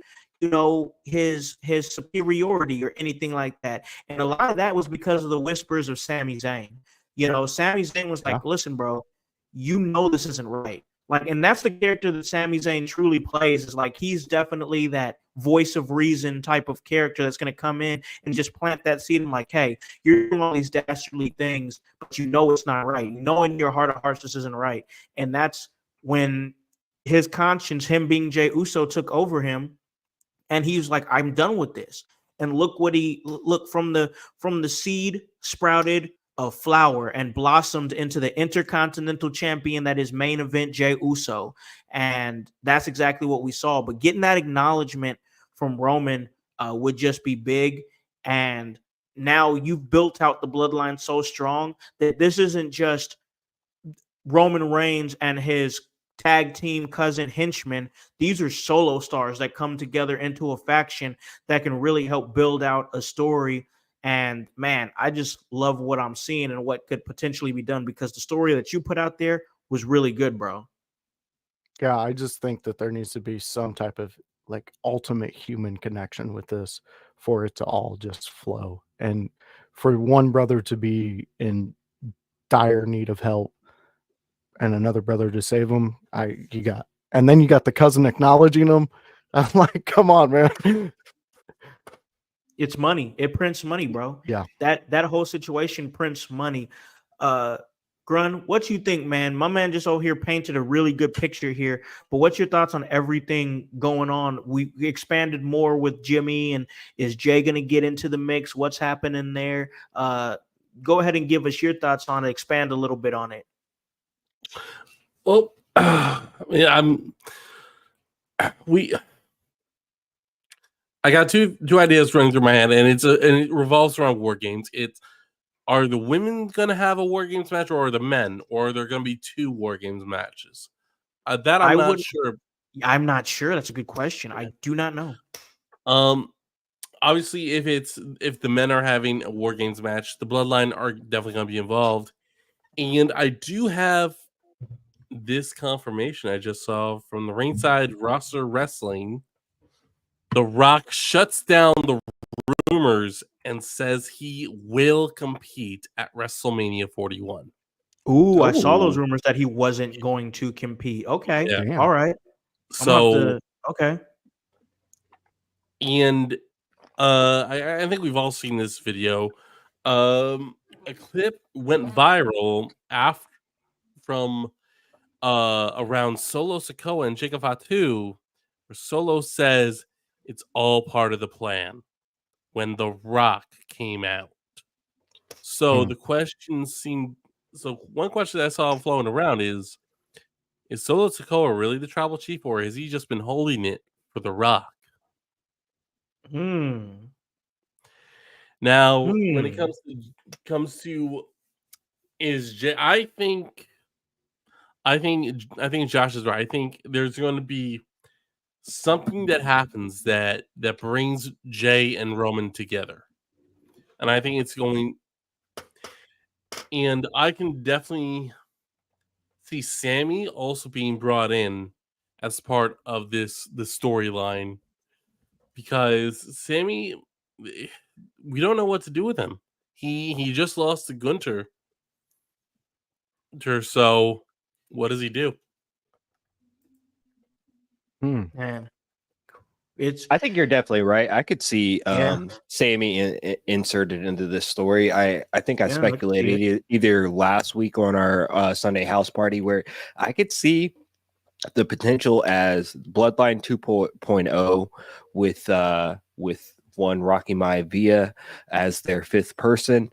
S1: his superiority or anything like that. And a lot of that was because of the whispers of Sami Zayn. Sami Zayn was like,
S2: Yeah.
S1: listen, bro, this isn't right. Like, and that's the character that Sami Zayn truly plays, is like, he's definitely that voice of reason type of character that's going to come in and just plant that seed and like, hey, you're doing all these dastardly things, but it's not right. In your heart of hearts, this isn't right. And that's when his conscience, him being Jey Uso, took over him. And he was like, I'm done with this. And look from the seed sprouted a flower and blossomed into the Intercontinental Champion that is main event Jey Uso. And that's exactly what we saw. But getting that acknowledgement from Roman would just be big. And now you've built out the bloodline so strong that this isn't just Roman Reigns and his tag team cousin henchman. These are solo stars that come together into a faction that can really help build out a story. And man, I just love what I'm seeing and what could potentially be done, because the story that you put out there was really good, bro.
S2: Yeah, I just think that there needs to be some type of like ultimate human connection with this for it to all just flow. And for one brother to be in dire need of help and another brother to save him, and then you got the cousin acknowledging him. I'm like, come on, man.
S1: It's money. It prints money, bro.
S2: Yeah.
S1: That whole situation prints money. Grun, what you think, man? My man just over here painted a really good picture here. But what's your thoughts on everything going on? We expanded more with Jimmy, and is Jay going to get into the mix? What's happening there? Go ahead and give us your thoughts on it. Expand a little bit on it.
S3: Well, I got two ideas running through my head, and it revolves around war games. Are the women going to have a war games match, or are the men, or are there going to be two war games matches? That I'm not sure.
S1: I'm not sure. That's a good question. I do not know.
S3: Obviously, if the men are having a war games match, the bloodline are definitely going to be involved. And I do have this confirmation I just saw from the ringside roster wrestling. The Rock shuts down the rumors and says he will compete at WrestleMania 41.
S1: Ooh, I saw those rumors that he wasn't going to compete. Okay.
S3: Yeah.
S1: All right.
S3: So
S1: okay.
S3: And I think we've all seen this video. A clip went viral from around Solo Sikoa and Jacob Fatu, where Solo says it's all part of the plan when The Rock came out. So the question one question that I saw flowing around is Solo Sikoa really the tribal chief, or has he just been holding it for The Rock? Now, when it comes to is Jay, I think Josh is right. I think there's going to be something that happens that brings Jay and Roman together, and I think it's going. And I can definitely see Sammy also being brought in as part of the storyline, because Sammy, we don't know what to do with him. He just lost to Gunter. So what does he do?
S1: Man,
S4: I think you're definitely right. I could see Sammy inserted into this story. I think I speculated either last week on our Sunday house party, where I could see the potential as Bloodline 2.0 with one Rocky Maivia as their fifth person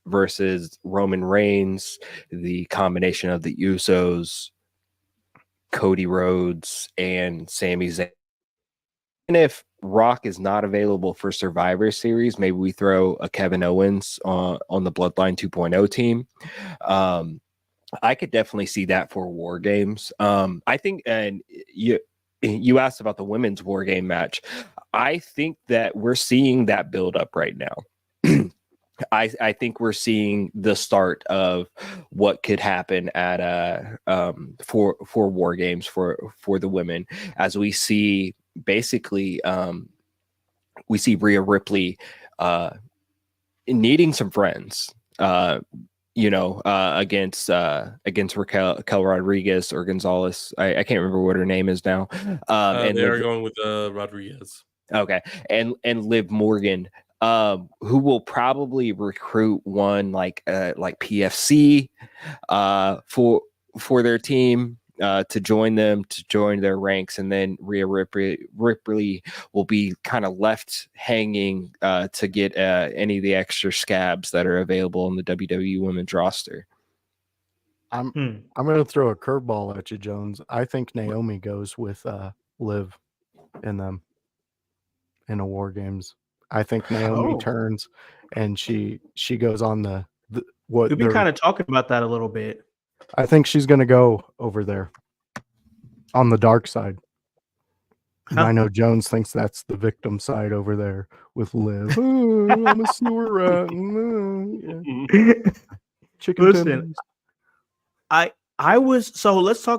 S4: versus Roman Reigns, the combination of the Usos, Cody Rhodes, and Sami Zayn. And if Rock is not available for Survivor Series, maybe we throw a Kevin Owens on the Bloodline 2.0 team. I could definitely see that for War Games. I think, and you asked about the women's War Game match. I think that we're seeing that build up right now. I think we're seeing the start of what could happen at for War Games for the women, as we see basically we see Rhea Ripley needing some friends. Against Raquel Rodriguez or Gonzalez. I can't remember what her name is now.
S3: And they are going with Rodriguez.
S4: Okay, and Liv Morgan, who will probably recruit one like PFC for their team to join their ranks, and then Rhea Ripley will be kind of left hanging to get any of the extra scabs that are available on the WWE Women's roster.
S2: I'm going to throw a curveball at you, Jones. I think Naomi goes with Liv in them in a War Games. I think Naomi turns and she goes on the what
S1: we've been kind of talking about that a little bit.
S2: I think she's going to go over there on the dark side. And I know Jones thinks that's the victim side over there with Liv. Oh, I'm a sewer rat. Chicken
S1: Listen,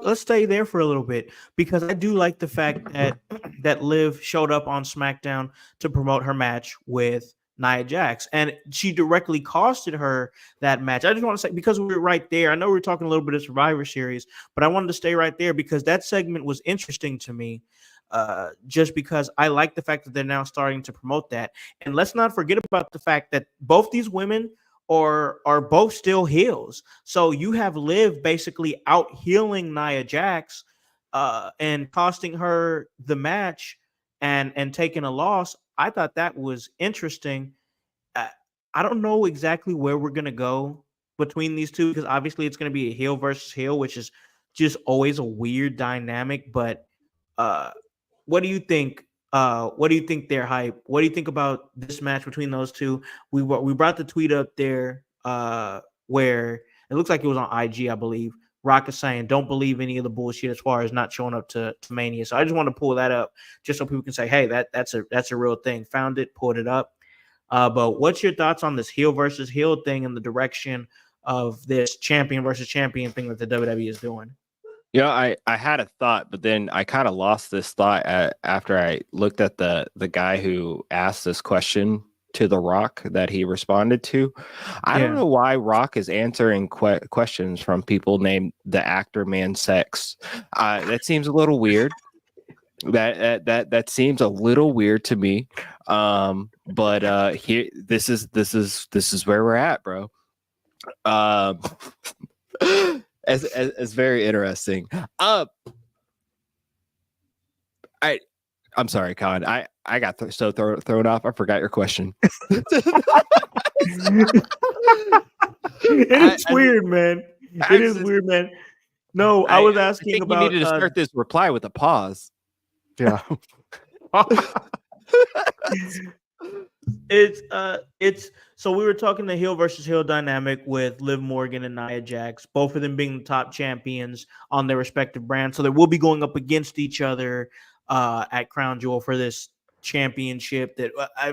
S1: let's stay there for a little bit, because I do like the fact that Liv showed up on SmackDown to promote her match with Nia Jax, and she directly costed her that match. I just want to say, because we were right there, I know we were talking a little bit of Survivor Series, but I wanted to stay right there because that segment was interesting to me, just because I like the fact that they're now starting to promote that. And let's not forget about the fact that both these women are both still heels. So you have Liv basically out healing Nia Jax and costing her the match and taking a loss. I thought that was interesting. I don't know exactly where we're going to go between these two, because obviously it's going to be a heel versus heel, which is just always a weird dynamic. But what do you think? What do you think their hype? What do you think about this match between those two? We brought the tweet up there where it looks like it was on IG, I believe. Rock is saying, don't believe any of the bullshit as far as not showing up to Mania. So I just want to pull that up just so people can say, hey, that's a real thing. Found it, pulled it up. But what's your thoughts on this heel versus heel thing and the direction of this champion versus champion thing that the WWE is doing?
S4: Yeah, I had a thought, but then I kind of lost this thought after I looked at the guy who asked this question to The Rock that he responded to. I don't know why Rock is answering questions from people named the actor Man Sex. That seems a little weird. That seems a little weird to me. But here, this is where we're at, bro. As very interesting. I'm sorry, Con. I got thrown off. I forgot your question.
S1: It's weird, man. It is weird, man. No, I was asking about.
S4: You needed to start this reply with a pause.
S2: Yeah.
S1: It's so we were talking the heel versus heel dynamic with Liv Morgan and Nia Jax, both of them being the top champions on their respective brands. So they will be going up against each other at Crown Jewel for this championship. That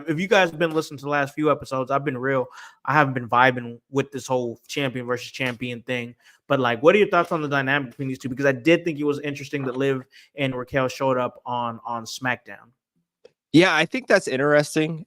S1: if you guys have been listening to the last few episodes, I've been real. I haven't been vibing with this whole champion versus champion thing. But like, what are your thoughts on the dynamic between these two? Because I did think it was interesting that Liv and Raquel showed up on SmackDown.
S4: Yeah, I think that's interesting.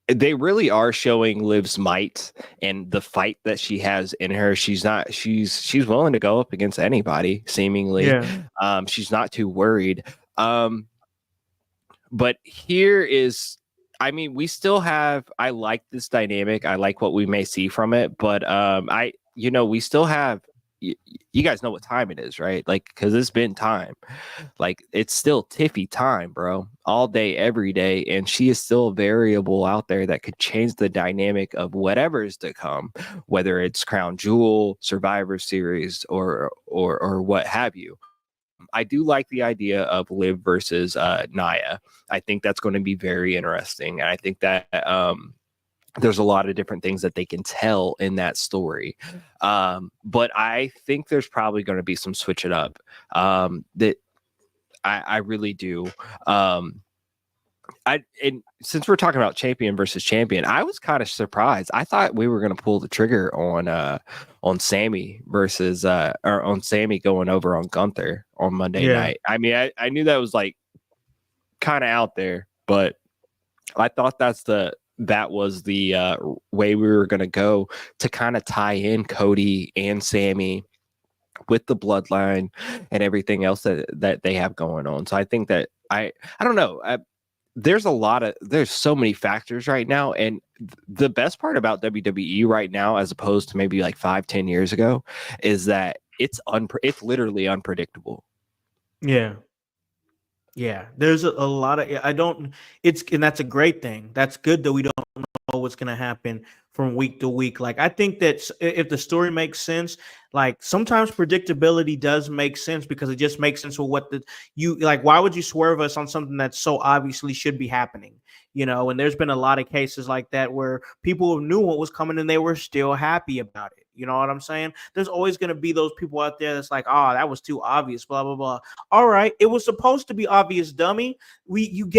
S4: They really are showing Liv's might and the fight that she has in her. She's willing to go up against anybody, seemingly. Yeah. She's not too worried. But here is, I mean, we still have, I like this dynamic. I like what we may see from it, but we still have, you guys know what time it is, right? Like, because it's been time. Like, it's still Tiffy time, bro. All day, every day. And she is still a variable out there that could change the dynamic of whatever is to come, whether it's Crown Jewel, Survivor Series, or what have you. I do like the idea of Liv versus Nia. I think that's going to be very interesting. And I think that there's a lot of different things that they can tell in that story. But I think there's probably going to be some switch it up that I really do. And since we're talking about champion versus champion, I was kind of surprised. I thought we were going to pull the trigger on Sammy versus or on Sammy going over on Gunther on Monday night. I mean, I knew that was like kind of out there, but I thought that was the way we were going to go to kind of tie in Cody and Sammy with the bloodline and everything else that they have going on. So I think that I don't know. There's so many factors right now, and the best part about WWE right now, as opposed to maybe like 5-10 years ago, is that it's literally unpredictable.
S1: Yeah. Yeah, there's a lot of I don't it's and that's a great thing. That's good that we don't know what's going to happen from week to week. Like I think that if the story makes sense, like sometimes predictability does make sense because it just makes sense with what you like. Why would you swerve us on something that so obviously should be happening? You know, and there's been a lot of cases like that where people knew what was coming and they were still happy about it. You know what I'm saying? There's always going to be those people out there that's like, oh, that was too obvious, blah, blah, blah. All right, it was supposed to be obvious, dummy. You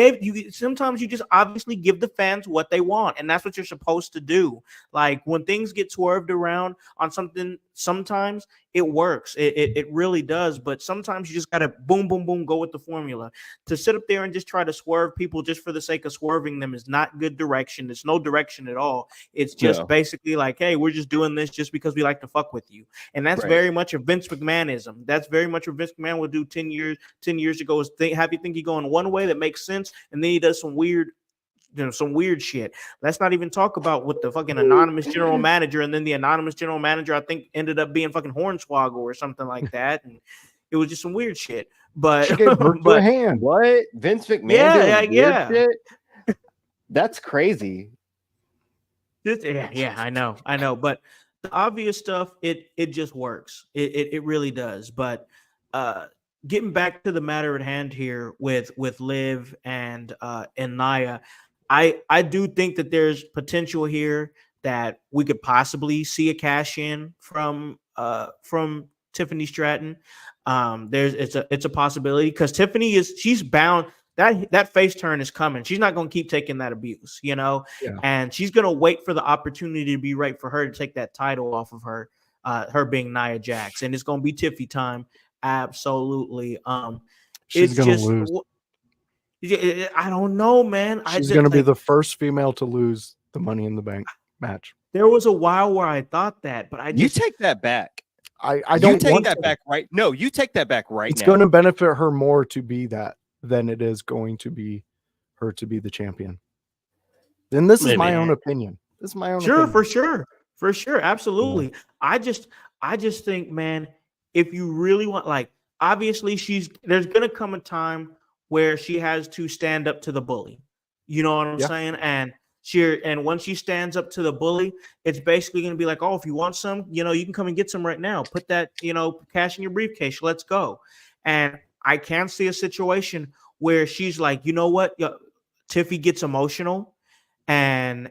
S1: sometimes you just obviously give the fans what they want, and that's what you're supposed to do. Like when things get swerved around on something, sometimes it works. It really does. But sometimes you just gotta boom, boom, boom, go with the formula. To sit up there and just try to swerve people just for the sake of swerving them is not good direction. It's no direction at all. It's just basically like, hey, we're just doing this just because we like to fuck with you. And that's very much a Vince McMahonism. That's very much what Vince McMahon would do 10 years ago is have you think you're going one way that makes sense, and then he does some weird shit. Let's not even talk about what the fucking anonymous general manager, and then the anonymous general manager I think ended up being fucking Hornswoggle or something like that, and it was just some weird shit. But
S2: she gave birth to a hand.
S4: What? Vince McMahon doing weird shit? That's crazy.
S1: Yeah, I know, but the obvious stuff, it just works. It really does. But getting back to the matter at hand here with Liv and Nia, I do think that there's potential here that we could possibly see a cash in from Tiffany Stratton. It's a possibility because she's bound. That face turn is coming. She's not going to keep taking that abuse, you know, and she's going to wait for the opportunity to be right for her to take that title off of her, her being Nia Jax, and it's going to be Tiffy time. Absolutely.
S2: She's going to lose.
S1: I don't know, man.
S2: She's going to be the first female to lose the Money in the Bank match.
S1: There was a while where I thought that, but
S4: you take that back.
S2: I don't
S4: take that back right. No, you take that back right now.
S2: It's going to benefit her more to be that than it is going to be her to be the champion. And this is my own opinion. This is my own opinion.
S1: For sure. Absolutely. Yeah. I just think, man, if you really want, like, obviously there's going to come a time where she has to stand up to the bully. You know what I'm saying? And once she stands up to the bully, it's basically going to be like, oh, if you want some, you know, you can come and get some right now. Put that, you know, cash in your briefcase. Let's go. And I can see a situation where she's like, you know what? Tiffy gets emotional and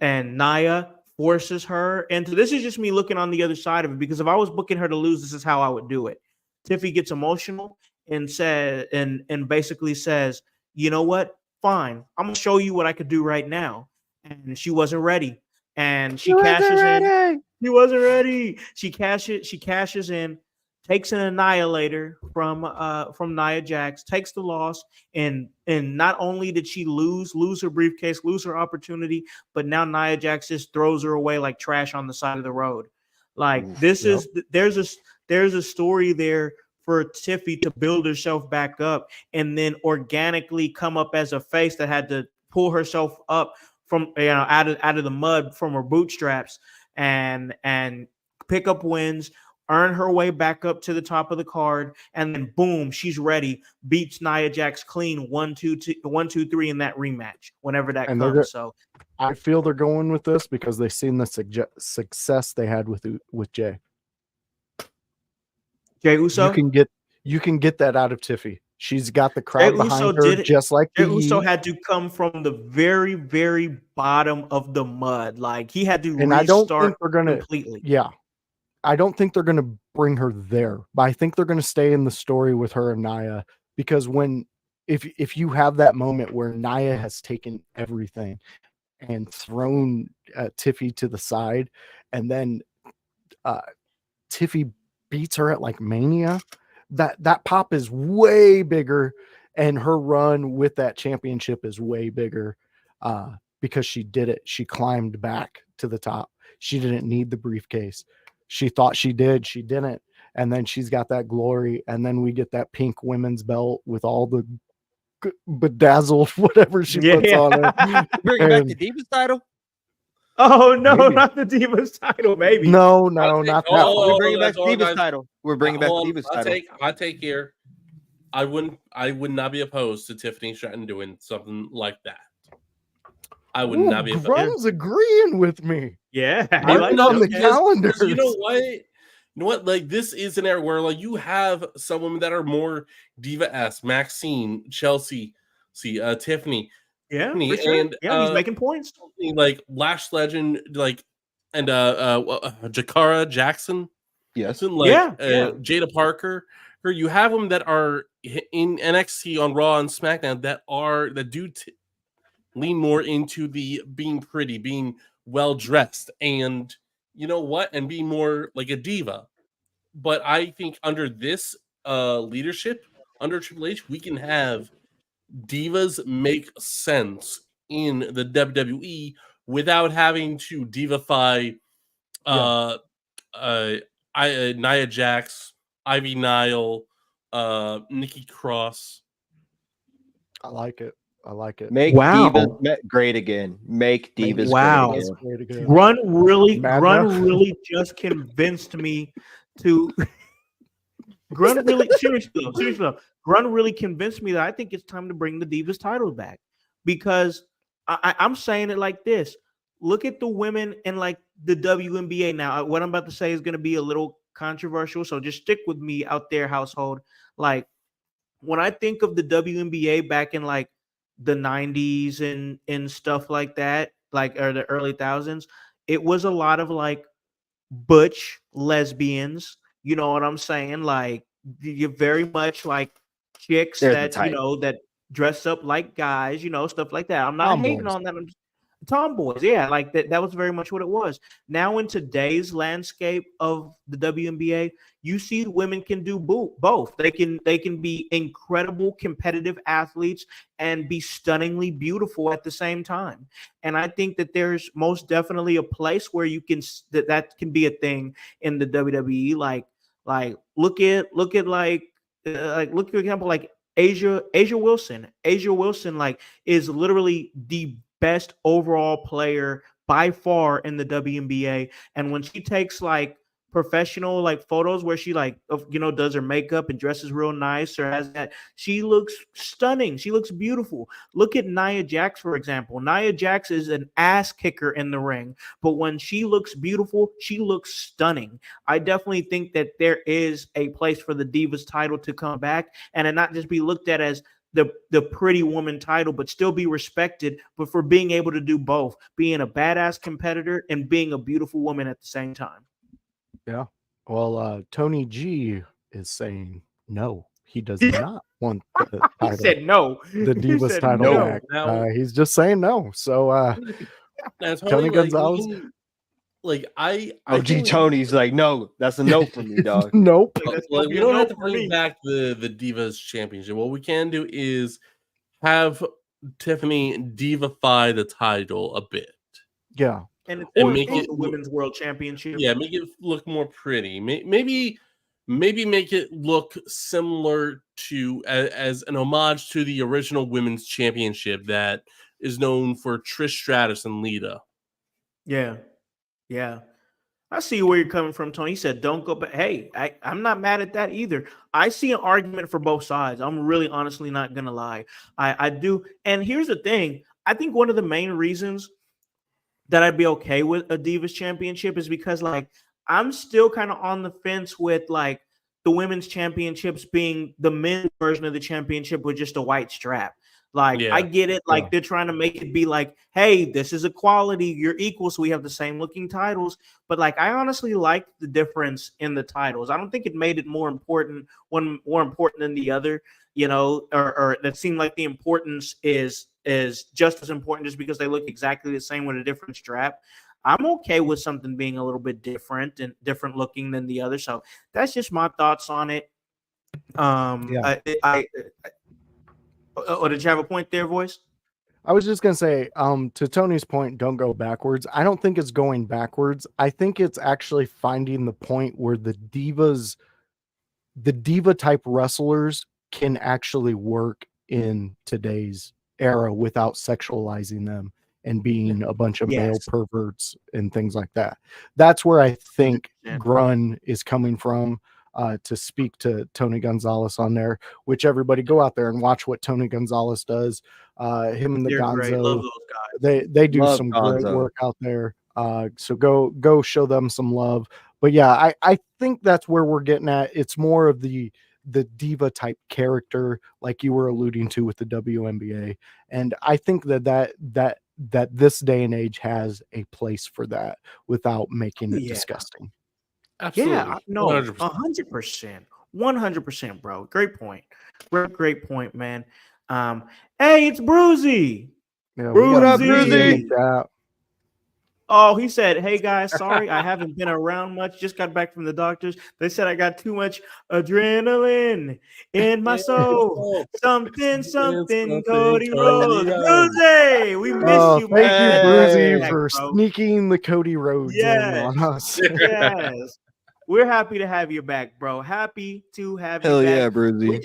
S1: Nia forces her into this. Is just me looking on the other side of it, because if I was booking her to lose, this is how I would do it. Tiffy gets emotional and says, and basically says, you know what? Fine. I'm going to show you what I could do right now. And she wasn't ready. And she cashes in. She wasn't ready. She cashes in, takes an annihilator from Nia Jax, takes the loss, and not only did she lose her briefcase, lose her opportunity, but now Nia Jax just throws her away like trash on the side of the road. Like there's a story there for Tiffy to build herself back up and then organically come up as a face that had to pull herself up from, you know, out of the mud from her bootstraps and pick up wins, earn her way back up to the top of the card, and then boom, she's ready. Beats Nia Jax clean 1-2-3 in that rematch whenever that comes. So
S2: I feel they're going with this because they've seen the success they had with Jay.
S1: Jey Uso.
S2: You can get that out of Tiffy. She's got the crowd behind her, just like
S1: Jey Uso had to come from the very, very bottom of the mud. Like he had to restart completely.
S2: Yeah. I don't think they're gonna bring her there, but I think they're gonna stay in the story with her and Nia, because if you have that moment where Nia has taken everything and thrown Tiffy to the side, and then Tiffy beats her at like Mania, that pop is way bigger And her run with that championship is way bigger because she did it. She climbed back to the top. She didn't need the briefcase. She thought she did. She didn't. And then she's got that glory. And then we get that pink women's belt with all the bedazzled whatever she puts on it.
S4: Bring back the Divas title.
S1: Oh no,
S2: Maybe.
S1: not the Divas title, maybe.
S2: No,
S3: I'll
S2: not
S3: take-
S2: that
S3: oh,
S2: one.
S4: We're bringing back the
S3: hold on,
S4: Divas
S3: guys.
S4: title. We're bringing back the
S3: Hold on,
S4: Divas title.
S3: I take here. I would not be opposed to Tiffany Stratton doing something like that. I would not be opposed.
S2: Grun's agreeing with me.
S1: Yeah,
S2: Mark
S1: he
S2: it
S1: likes
S2: on
S1: it.
S2: the
S1: Okay.
S2: calendar.
S3: You know what? You know what? Like this is an era where like you have some women that are more diva-esque. Maxine, Chelsea, Tiffany,
S1: Yeah, for sure.
S3: and
S1: Yeah, he's making points.
S3: like Lash Legend, like and Jakara Jackson.
S4: Yes.
S3: Like
S1: Yeah.
S3: Jada Parker, or you have them that are in NXT on Raw and SmackDown that do lean more into the being pretty, being well dressed, and you know what, and being more like a diva. But I think under this leadership, under Triple H, we can have divas make sense in the WWE without having to divify Nia Jax, Ivy Nile, Nikki Cross.
S2: I like it.
S4: Make
S1: Wow.
S4: Divas great again. Make Divas
S1: Wow.
S4: great again.
S2: Great again.
S1: Grun really
S2: Madna.
S1: just convinced me to Grun really seriously though. Grun really convinced me that I think it's time to bring the Divas title back, because I'm saying it like this. Look at the women in like the WNBA now. What I'm about to say is going to be a little controversial, so just stick with me out there, household. Like when I think of the WNBA back in like the 90s and stuff like that, like or the early thousands, it was a lot of like butch lesbians. You know what I'm saying? Like you're very much like chicks
S4: There's the
S1: that
S4: type.
S1: that dress up like guys, stuff like that. I'm not hating
S2: Tomboys.
S1: on that. I'm just, tomboys, yeah, like that was very much what it was. Now in today's landscape of the WNBA, you see women can do both. They can be incredible competitive athletes and be stunningly beautiful at the same time. And I think that there's most definitely a place where you can that can be a thing in the WWE. Like look at look for example like Asia Wilson. Asia Wilson like is literally the best overall player by far in the WNBA. And when she takes like professional like photos where she like does her makeup and dresses real nice or has that, she looks stunning. She looks beautiful. Look at Nia Jax, for example. Nia Jax is an ass kicker in the ring, but when she looks beautiful, she looks stunning. I definitely think that there is a place for the Divas title to come back and it not just be looked at as the pretty woman title, but still be respected, but for being able to do both, being a badass competitor and being a beautiful woman at the same time.
S2: Yeah. Well, Tony G is saying no. He does not want the
S1: He
S2: title,
S1: said no.
S2: the
S1: He
S2: Divas
S1: said
S2: title
S1: no.
S2: back.
S3: Now-
S2: He's just saying no. So
S3: Now,
S2: Tony
S3: like,
S2: Gonzalez?
S3: I
S4: OG
S3: think
S4: Tony's like, no, that's a no for me, dog.
S2: nope.
S1: Like, that's
S3: like,
S1: gonna
S3: we
S1: be a
S3: don't
S1: no
S3: have to
S1: for
S3: bring
S1: me.
S3: back the Divas Championship. What we can do is have Tiffany divify the title a bit.
S2: Yeah.
S1: And
S3: And make
S1: make
S3: it
S1: the women's world championship.
S3: Yeah, make it look more pretty. Maybe make it look similar to as an homage to the original women's championship that is known for Trish Stratus and Lita.
S1: Yeah. I see where you're coming from, Tony. He said, don't go back. Hey, I'm not mad at that either. I see an argument for both sides. I'm really honestly not going to lie. I do. And here's the thing. I think one of the main reasons that I'd be okay with a Divas Championship is because, like, I'm still kind of on the fence with, like, the women's championships being the men's version of the championship with just a white strap. Like,
S3: Yeah.
S1: I get it. Like,
S2: Yeah.
S1: they're trying to make it be like, hey, this is equality. You're equal, so we have the same looking titles. But, like, I honestly like the difference in the titles. I don't think it made it more important, one more important than the other, or that seemed like the importance is just as important just because they look exactly the same with a different strap. I'm okay with something being a little bit different and different looking than the other. So that's just my thoughts on it.
S2: Yeah.
S1: Or did you have a point there, voice?
S2: I was just gonna say, to Tony's point, don't go backwards. I don't think it's going backwards. I think it's actually finding the point where the diva type wrestlers can actually work in today's era without sexualizing them and being a bunch of male
S1: Yes.
S2: perverts and things like that. That's where I think
S1: 100%.
S2: Grun is coming from. To speak to Tony Gonzalez on there, which everybody go out there and watch what Tony Gonzalez does. Him and the
S1: They're great. Love
S2: Gonzo,
S1: those guys.
S2: they do
S4: Love
S2: some great
S4: Gonzo.
S2: work out there. So go show them some love. But yeah, I think that's where we're getting at. It's more of the diva type character, like you were alluding to with the WNBA, and I think that this day and age has a place for that without making it
S1: Yeah.
S2: disgusting.
S3: Absolutely.
S1: Yeah, no,
S3: 100%.
S1: 100%, 100%, bro. Great point. Great point, man. Hey, it's Bruzy.
S2: Yeah, we got
S4: up,
S2: Bruzy in
S1: Bruzy?
S2: the chat.
S1: Oh, he said, "Hey guys, sorry I haven't been around much. Just got back from the doctors. They said I got too much adrenaline in my soul. Something,
S3: Something,
S1: Cody Rhodes.
S3: Cody Rhodes.
S1: Bruzy, we miss
S2: Oh,
S1: you,
S2: thank you,
S1: man.
S2: Bruzy,
S1: Back,
S2: for
S1: bro.
S2: sneaking the Cody Rhodes in
S1: Yes.
S2: on us.
S1: Yes. We're happy to have you back, bro. Happy to have
S4: Hell
S1: you back.
S4: yeah, Bruzy.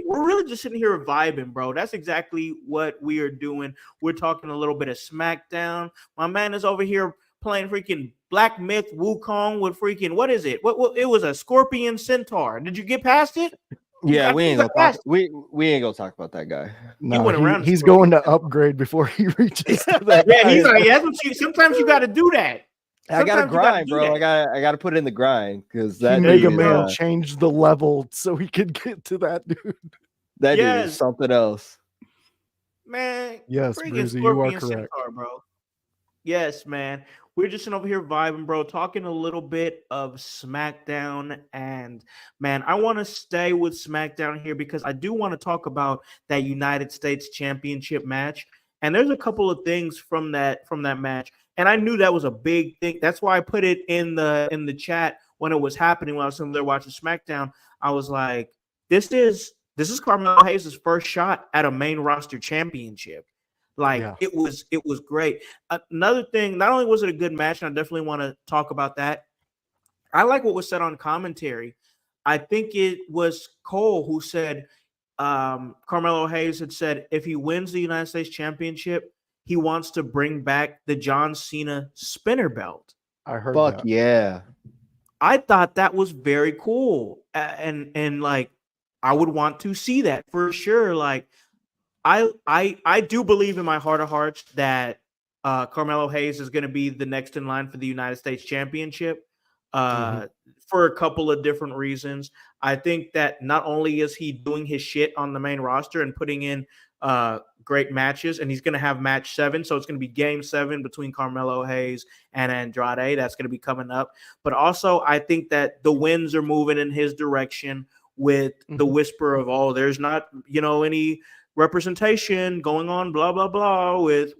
S1: We're really just sitting here vibing, bro. That's exactly what we are doing. We're talking a little bit of SmackDown. My man is over here playing freaking Black Myth Wukong with freaking, what is it? What it was a Scorpion Centaur. Did you get past it?
S4: Yeah,
S1: I
S4: we
S1: think
S4: ain't
S1: you
S4: gonna
S1: got
S4: talk.
S1: past
S4: We ain't gonna talk about that guy.
S2: No,
S1: went around the
S2: he's
S1: Scorpion
S2: going to
S1: Centaur.
S2: upgrade before he reaches to that.
S1: Yeah, he's
S2: guy.
S1: like, that's what sometimes you got to do that.
S4: I gotta
S1: Sometimes you gotta
S4: grind,
S1: do
S4: bro.
S1: that.
S4: I gotta put in the grind because
S2: He
S4: that
S2: Mega
S4: dude,
S2: Man
S4: is,
S2: changed the level so he could get to that dude.
S4: that dude
S1: Yes.
S4: is something else.
S1: Man,
S2: Yes,
S1: freaking
S2: Bruzy, you are
S1: Scorpion
S2: correct.
S1: Centaur, bro. Yes, man. We're just sitting over here vibing, bro, talking a little bit of SmackDown. And man, I want to stay with SmackDown here because I do want to talk about that United States Championship match. And there's a couple of things from that match. And I knew that was a big thing. That's why I put it in the chat when it was happening when I was sitting there watching SmackDown. I was like, this is Carmelo Hayes' first shot at a main roster championship. Like
S2: Yeah.
S1: it was great. Another thing, not only was it a good match, and I definitely want to talk about that. I like what was said on commentary. I think it was Cole who said Carmelo Hayes had said if he wins the United States Championship, he wants to bring back the John Cena spinner belt.
S2: I heard
S4: Fuck
S2: that.
S4: yeah.
S1: I thought that was very cool, and like I would want to see that for sure. Like I do believe in my heart of hearts that Carmelo Hayes is going to be the next in line for the United States Championship for a couple of different reasons. I think that not only is he doing his shit on the main roster and putting in great matches, and he's going to have match 7, so it's going to be game 7 between Carmelo Hayes and Andrade. That's going to be coming up. But also, I think that the winds are moving in his direction with the whisper of, oh, there's not, any representation going on, blah blah blah, with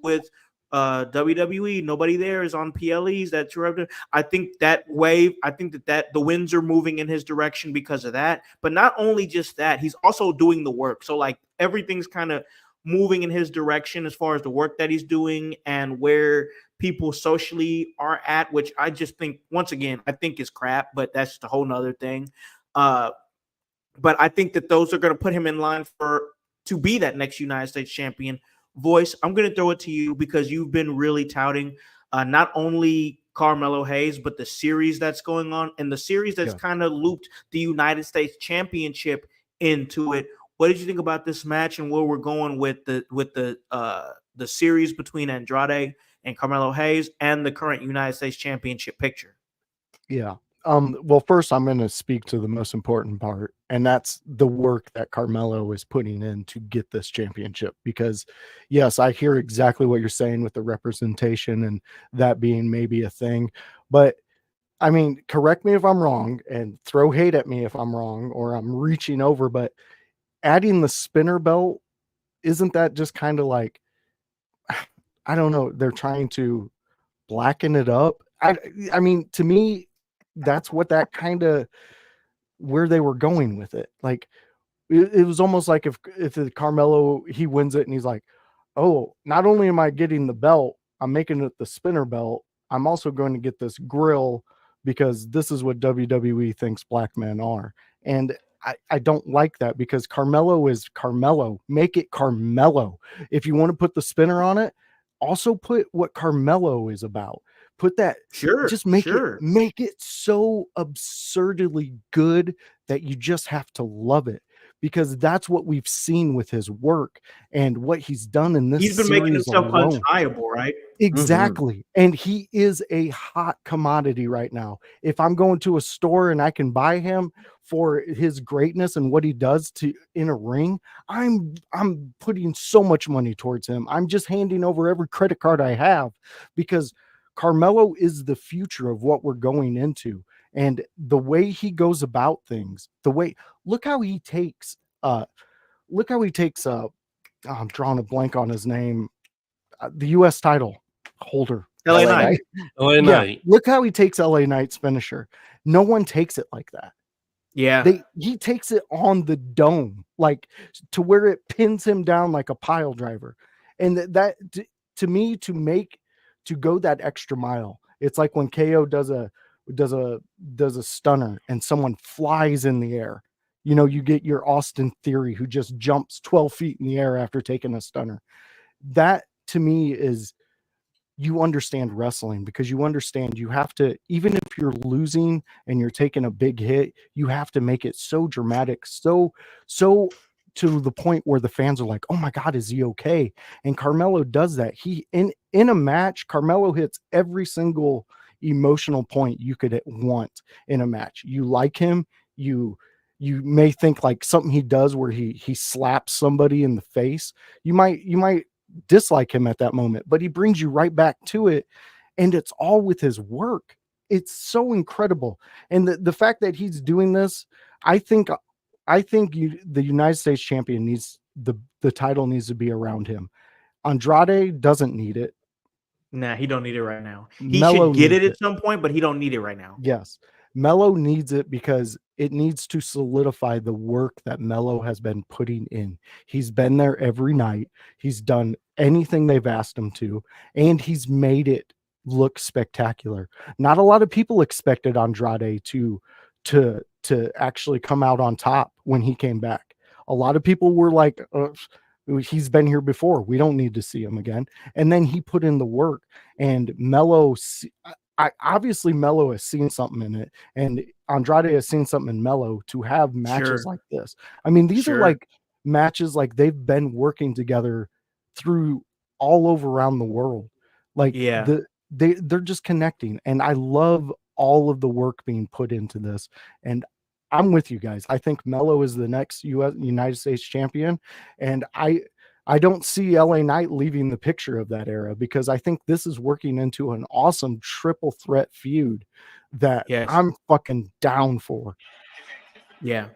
S1: WWE. Nobody there is on PLEs. That's right. I think that wave. I think that the winds are moving in his direction because of that. But not only just that, he's also doing the work. So like everything's kind of moving in his direction as far as the work that he's doing and where people socially are at, which I just think, once again, I think is crap. But that's just a whole nother thing. But I think that those are going to put him in line to be that next United States champion. Voice, I'm going to throw it to you because you've been really touting not only Carmelo Hayes, but the series that's going on and the series that's kind of looped the United States Championship into it. What did you think about this match and where we're going with the series between Andrade and Carmelo Hayes and the current United States Championship picture?
S2: Yeah. Well, first I'm going to speak to the most important part, and that's the work that Carmelo is putting in to get this championship. Because yes, I hear exactly what you're saying with the representation and that being maybe a thing. But I mean, correct me if I'm wrong and throw hate at me if I'm wrong or I'm reaching over, but adding the spinner belt, isn't that just kind of like, I don't know, they're trying to blacken it up? I mean, to me, that's what that kind of where they were going with it. Like, it was almost like if the Carmelo, he wins it and he's like, oh, not only am I getting the belt, I'm making it the spinner belt. I'm also going to get this grill because this is what WWE thinks black men are. And I don't like that because Carmelo is Carmelo. Make it Carmelo. If you want to put the spinner on it, also put what Carmelo is about. Put that,
S1: Sure,
S2: just make
S1: sure.
S2: it so absurdly good that you just have to love it, because that's what we've seen with his work and what he's done in this
S1: He's been making
S2: series
S1: himself
S2: alone.
S1: untiable, right?
S2: Exactly. And he is a hot commodity right now. If I'm going to a store and I can buy him for his greatness and what he does to in a ring, I'm putting so much money towards him. I'm just handing over every credit card I have because Carmelo is the future of what we're going into. And the way he goes about things, look how he takes I'm drawing a blank on his name, the US title holder.
S1: LA
S4: LA
S1: Knight.
S4: Knight.
S3: LA
S2: Yeah,
S3: Knight.
S2: look how he takes LA Knight's finisher. No one takes it like that.
S1: Yeah.
S2: He takes it on the dome, like to where it pins him down like a pile driver. And to me, to go that extra mile, it's like when KO does a stunner and someone flies in the air. You know, you get your Austin Theory who just jumps 12 feet in the air after taking a stunner. That to me is, you understand wrestling, because you understand you have to, even if you're losing and you're taking a big hit, you have to make it so dramatic, so to the point where the fans are like, oh my God, is he okay? And Carmelo does that. He in a match, Carmelo hits every single emotional point you could want in a match. You like him, you may think like something he does where he slaps somebody in the face. You might dislike him at that moment, but he brings you right back to it. And it's all with his work. It's so incredible. And the fact that he's doing this, I think the United States champion needs the title needs to be around him. Andrade doesn't need it.
S1: Nah, he don't need it right now. He
S2: Melo
S1: should get
S2: needs
S1: it at
S2: it.
S1: some point, but he don't need it right now.
S2: Yes. Melo needs it because it needs to solidify the work that Melo has been putting in. He's been there every night. He's done anything they've asked him to, and he's made it look spectacular. Not a lot of people expected Andrade to actually come out on top when he came back. A lot of people were like, he's been here before. We don't need to see him again. And then he put in the work, and Melo, obviously Melo has seen something in it, and Andrade has seen something in Melo to have matches like this. I mean, these are like matches like they've been working together through all over around the world. Like they're just connecting, and I love all of the work being put into this. And I'm with you guys. I think Melo is the next United States champion, and I don't see LA Knight leaving the picture of that era, because I think this is working into an awesome triple threat feud that I'm fucking down for.
S1: Yeah.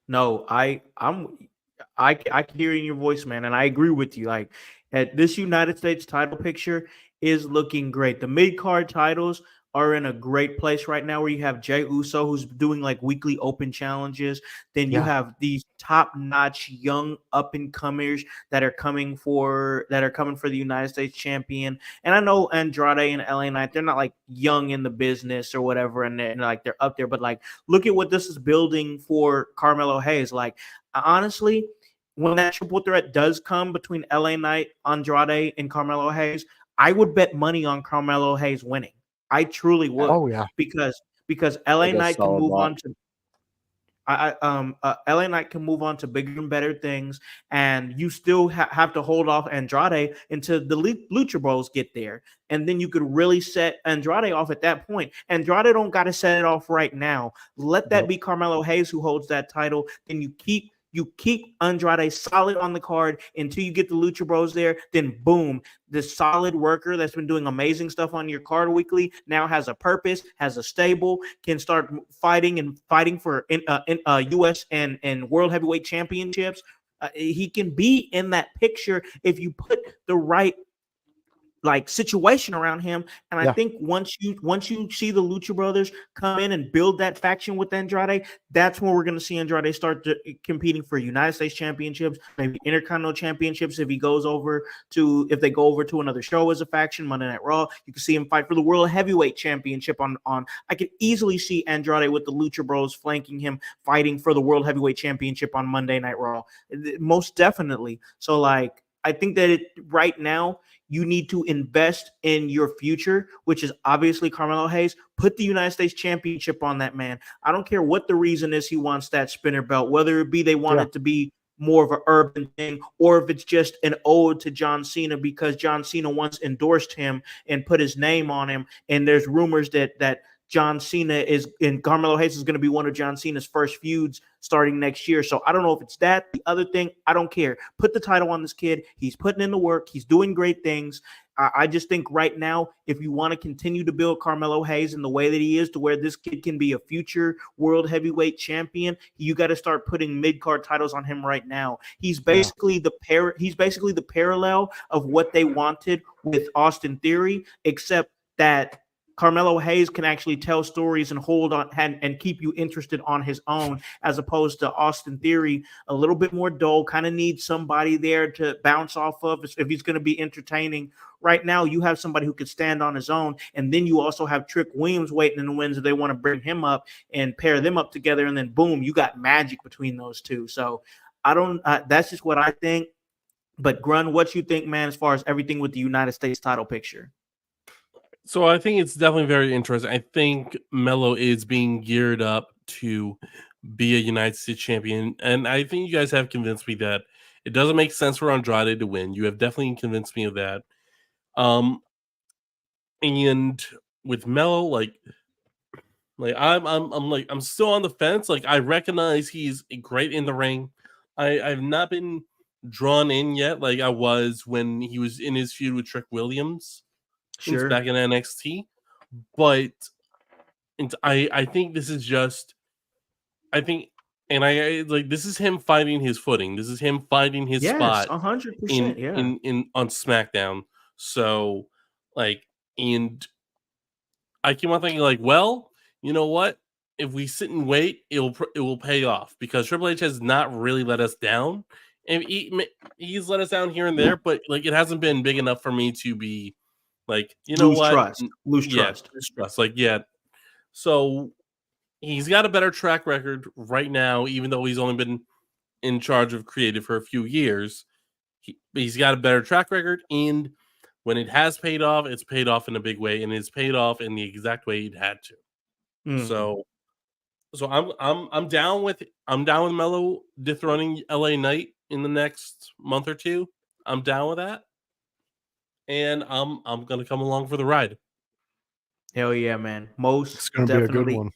S1: No, I can hear in your voice, man, and I agree with you. Like, at this United States title picture is looking great. The mid card titles are in a great place right now, where you have Jey Uso, who's doing like weekly open challenges. Then you have these top notch young up and comers that are coming for the United States champion. And I know Andrade and LA Knight, they're not like young in the business or whatever, and they're up there, but like, look at what this is building for Carmelo Hayes. Like, honestly, when that triple threat does come between LA Knight, Andrade, and Carmelo Hayes, I would bet money on Carmelo Hayes winning. I truly would.
S2: Oh yeah,
S1: because LA Knight can move on to LA Knight can move on to bigger and better things, and you still have to hold off Andrade until the Lucha Bros get there, and then you could really set Andrade off at that point. Andrade don't got to set it off right now. Let that be Carmelo Hayes who holds that title. Then you keep Andrade solid on the card until you get the Lucha Bros there. Then boom, this solid worker that's been doing amazing stuff on your card weekly now has a purpose, has a stable, can start fighting for U.S. and World Heavyweight Championships. He can be in that picture if you put the right like situation around him. And I
S2: Yeah.
S1: think once you see the Lucha Brothers come in and build that faction with Andrade, that's when we're going to see Andrade start competing for United States championships, maybe Intercontinental championships if they go over to another show as a faction, Monday Night Raw. You can see him fight for the World Heavyweight Championship on. I could easily see Andrade with the Lucha Bros flanking him, fighting for the World Heavyweight Championship on Monday Night Raw. Most definitely. So like, I think that right now you need to invest in your future, which is obviously Carmelo Hayes. Put the United States Championship on that man. I don't care what the reason is he wants that spinner belt, whether it be they want it to be more of an urban thing, or if it's just an ode to John Cena because John Cena once endorsed him and put his name on him. And there's rumors that John Cena is, and Carmelo Hayes is going to be one of John Cena's first feuds starting next year. So I don't know if it's that. The other thing, I don't care. Put the title on this kid. He's putting in the work. He's doing great things. I just think right now, if you want to continue to build Carmelo Hayes in the way that he is to where this kid can be a future world heavyweight champion, you got to start putting mid-card titles on him right now. He's basically the parallel of what they wanted with Austin Theory, except that Carmelo Hayes can actually tell stories and hold on and keep you interested on his own, as opposed to Austin Theory, a little bit more dull, kind of needs somebody there to bounce off of if he's going to be entertaining. Right now, you have somebody who could stand on his own, and then you also have Trick Williams waiting in the wings if they want to bring him up and pair them up together, and then boom, you got magic between those two. So I don't. That's just what I think. But Grun, what you think, man, as far as everything with the United States title picture?
S3: So I think it's definitely very interesting. I think Melo is being geared up to be a United States champion, and I think you guys have convinced me that it doesn't make sense for Andrade to win. You have definitely convinced me of that. And with Melo, like I'm still on the fence. Like I recognize he's great in the ring. I've not been drawn in yet, like I was when he was in his feud with Trick Williams. Since back in NXT, but I think this is just I like this is him finding his footing. This is him finding his spot
S1: 100%,
S3: in on SmackDown. So like, and I keep on thinking like, well, you know what? If we sit and wait, it will pay off because Triple H has not really let us down, and he's let us down here and there, but like it hasn't been big enough for me to be like, you know what?
S1: Lose trust.
S3: Like, yeah. So he's got a better track record right now, even though he's only been in charge of creative for a few years. He's got a better track record, and when it has paid off, it's paid off in a big way, and it's paid off in the exact way it had to. Mm. So I'm down with Melo dethroning LA Knight in the next month or two. I'm down with that. And I'm gonna come along for the ride.
S1: Hell yeah, man!
S2: It's gonna be a good one.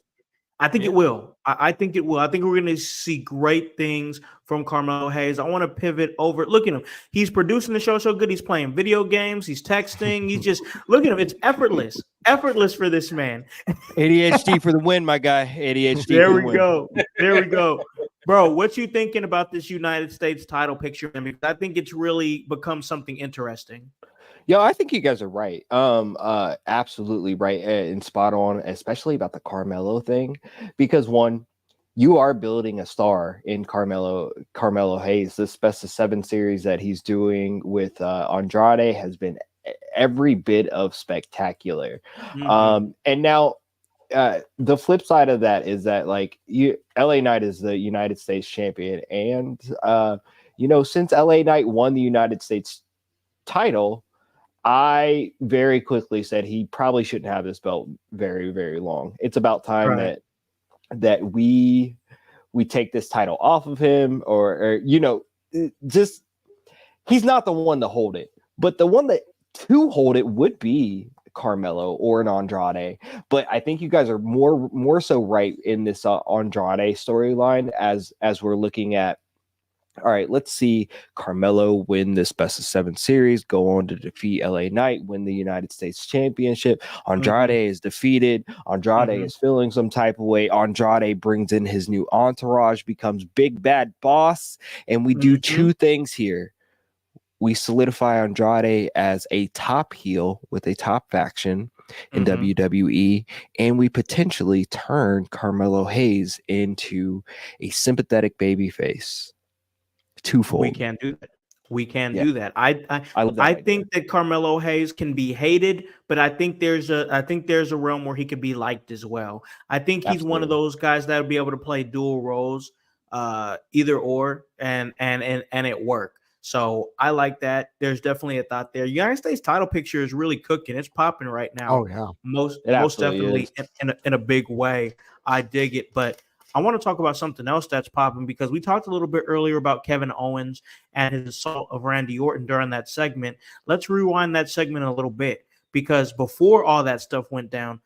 S1: I think it will. I think it will. I think we're going to see great things from Carmelo Hayes. I want to pivot over. Look at him. He's producing the show so good. He's playing video games. He's texting. He's just look at him. It's effortless. Effortless for this man.
S4: ADHD for the win, my guy. ADHD.
S1: There we go. There we go. Bro, what you thinking about this United States title picture? Because I think it's really become something interesting.
S4: Yo, I think you guys are right. Absolutely right and spot on, especially about the Carmelo thing, because one, you are building a star in Carmelo Hayes. This Best of 7 series that he's doing with Andrade has been every bit of spectacular. Mm-hmm. And now the flip side of that is that like LA Knight is the United States champion, and since LA Knight won the United States title, I very quickly said he probably shouldn't have this belt very, very long. It's about time that we take this title off of him, or just he's not the one to hold it, but the one to hold it would be Carmelo or an Andrade. But I think you guys are more so right in this Andrade storyline as we're looking at. All right, let's see Carmelo win this Best of 7 series, go on to defeat LA Knight, win the United States Championship. Andrade is defeated. Andrade is feeling some type of way. Andrade brings in his new entourage, becomes big bad boss, and we do two things here. we solidify Andrade as a top heel with a top faction in WWE, and we potentially turn Carmelo Hayes into a sympathetic babyface. Twofold.
S1: We can't do that. We can
S4: Yeah.
S1: do that.
S4: I love that
S1: I
S4: idea.
S1: think that Carmelo Hayes can be hated, but I think there's a realm where he could be liked as well. I think he's one of
S4: Absolutely.
S1: those guys that would be able to play dual roles, either or, and it work. So I like that. There's definitely a thought there. United States title picture is really cooking. It's popping right now.
S2: Oh yeah.
S1: Most
S4: It absolutely
S1: definitely
S4: is.
S1: in a big way. I dig it, but I want to talk about something else that's popping because we talked a little bit earlier about Kevin Owens and his assault of Randy Orton during that segment. Let's rewind that segment a little bit because before all that stuff went down,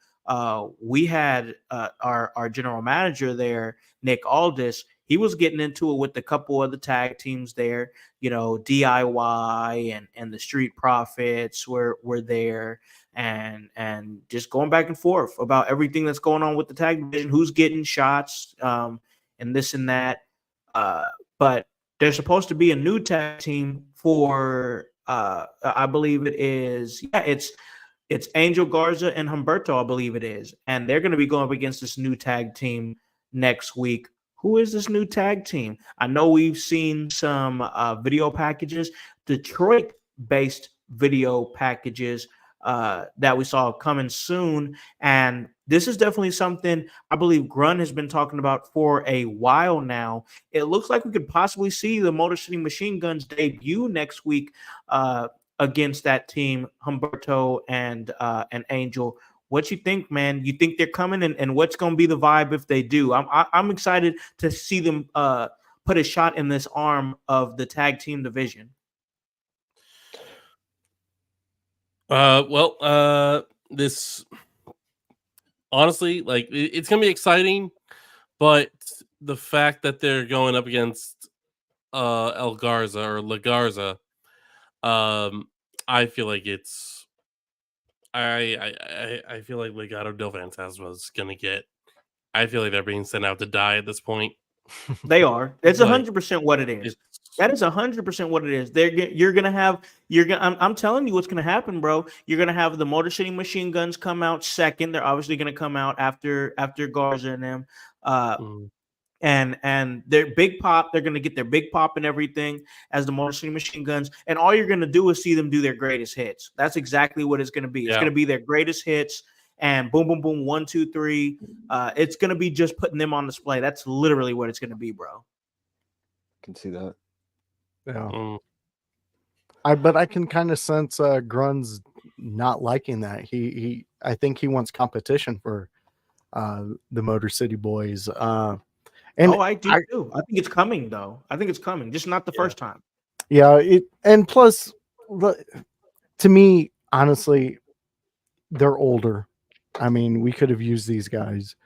S1: we had our general manager there, Nick Aldis. He was getting into it with a couple of the tag teams there. You know, DIY and the Street Profits were there, and just going back and forth about everything that's going on with the tag division, who's getting shots, and this and that. But there's supposed to be a new tag team for I believe it's Angel Garza and Humberto, I believe it is, and they're going to be going up against this new tag team next week. Who is this new tag team? I know we've seen some video packages, Detroit-based video packages that we saw coming soon. And this is definitely something I believe Grun has been talking about for a while now. It looks like we could possibly see the Motor City Machine Guns debut next week against that team, Humberto and Angel. What you think, man? You think they're coming, and what's going to be the vibe if they do? I'm excited to see them put a shot in this arm of the tag team division.
S3: This honestly, like, it's gonna be exciting, but the fact that they're going up against El Garza or La Garza, I feel like it's I feel like Legado del Fantasma is gonna get. I feel like they're being sent out to die at this point.
S1: They are. It's
S3: Like,
S1: 100% what it is.
S3: it's
S1: That is 100% what it is. I'm telling you what's gonna happen, bro. You're gonna have the Motor City Machine Guns come out second. They're obviously gonna come out after Garza and them.
S3: mm,
S1: And their big pop, they're gonna get their big pop and everything as the Motor City Machine Guns. And all you're gonna do is see them do their greatest hits. That's exactly what it's gonna be. It's
S3: Yeah.
S1: gonna be their greatest hits. And boom, boom, boom, 1, 2, 3. It's gonna be just putting them on display. That's literally what it's gonna be, bro.
S4: Can see that.
S2: Yeah.
S3: mm.
S2: But I can kind of sense Grun's not liking that. I think he wants competition for the Motor City Boys. And
S1: I do too. I think it's coming though. I think it's coming, just not the
S3: Yeah.
S1: first time.
S2: yeah, and plus, to me, honestly, they're older. I mean, we could have used these guys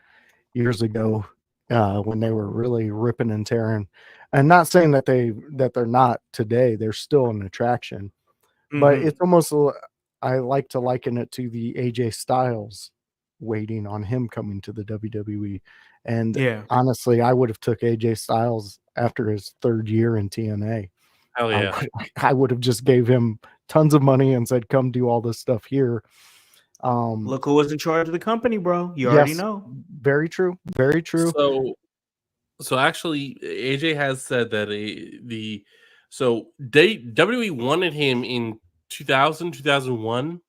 S2: years ago when they were really ripping and tearing. And not saying that they're not today. They're still an attraction. But
S1: Mhm.
S2: it's almost I like to liken it to the AJ Styles waiting on him coming to the WWE. And
S1: Yeah.
S2: honestly, I would have took AJ Styles after his third year in TNA.
S3: Hell yeah.
S2: I would have just gave him tons of money and said, "Come do all this stuff here."
S1: Look who was in charge of the company, bro. You already
S2: Yes,
S1: know.
S2: very true. Very true.
S3: So actually, AJ has said that WWE wanted him in 2000, 2001,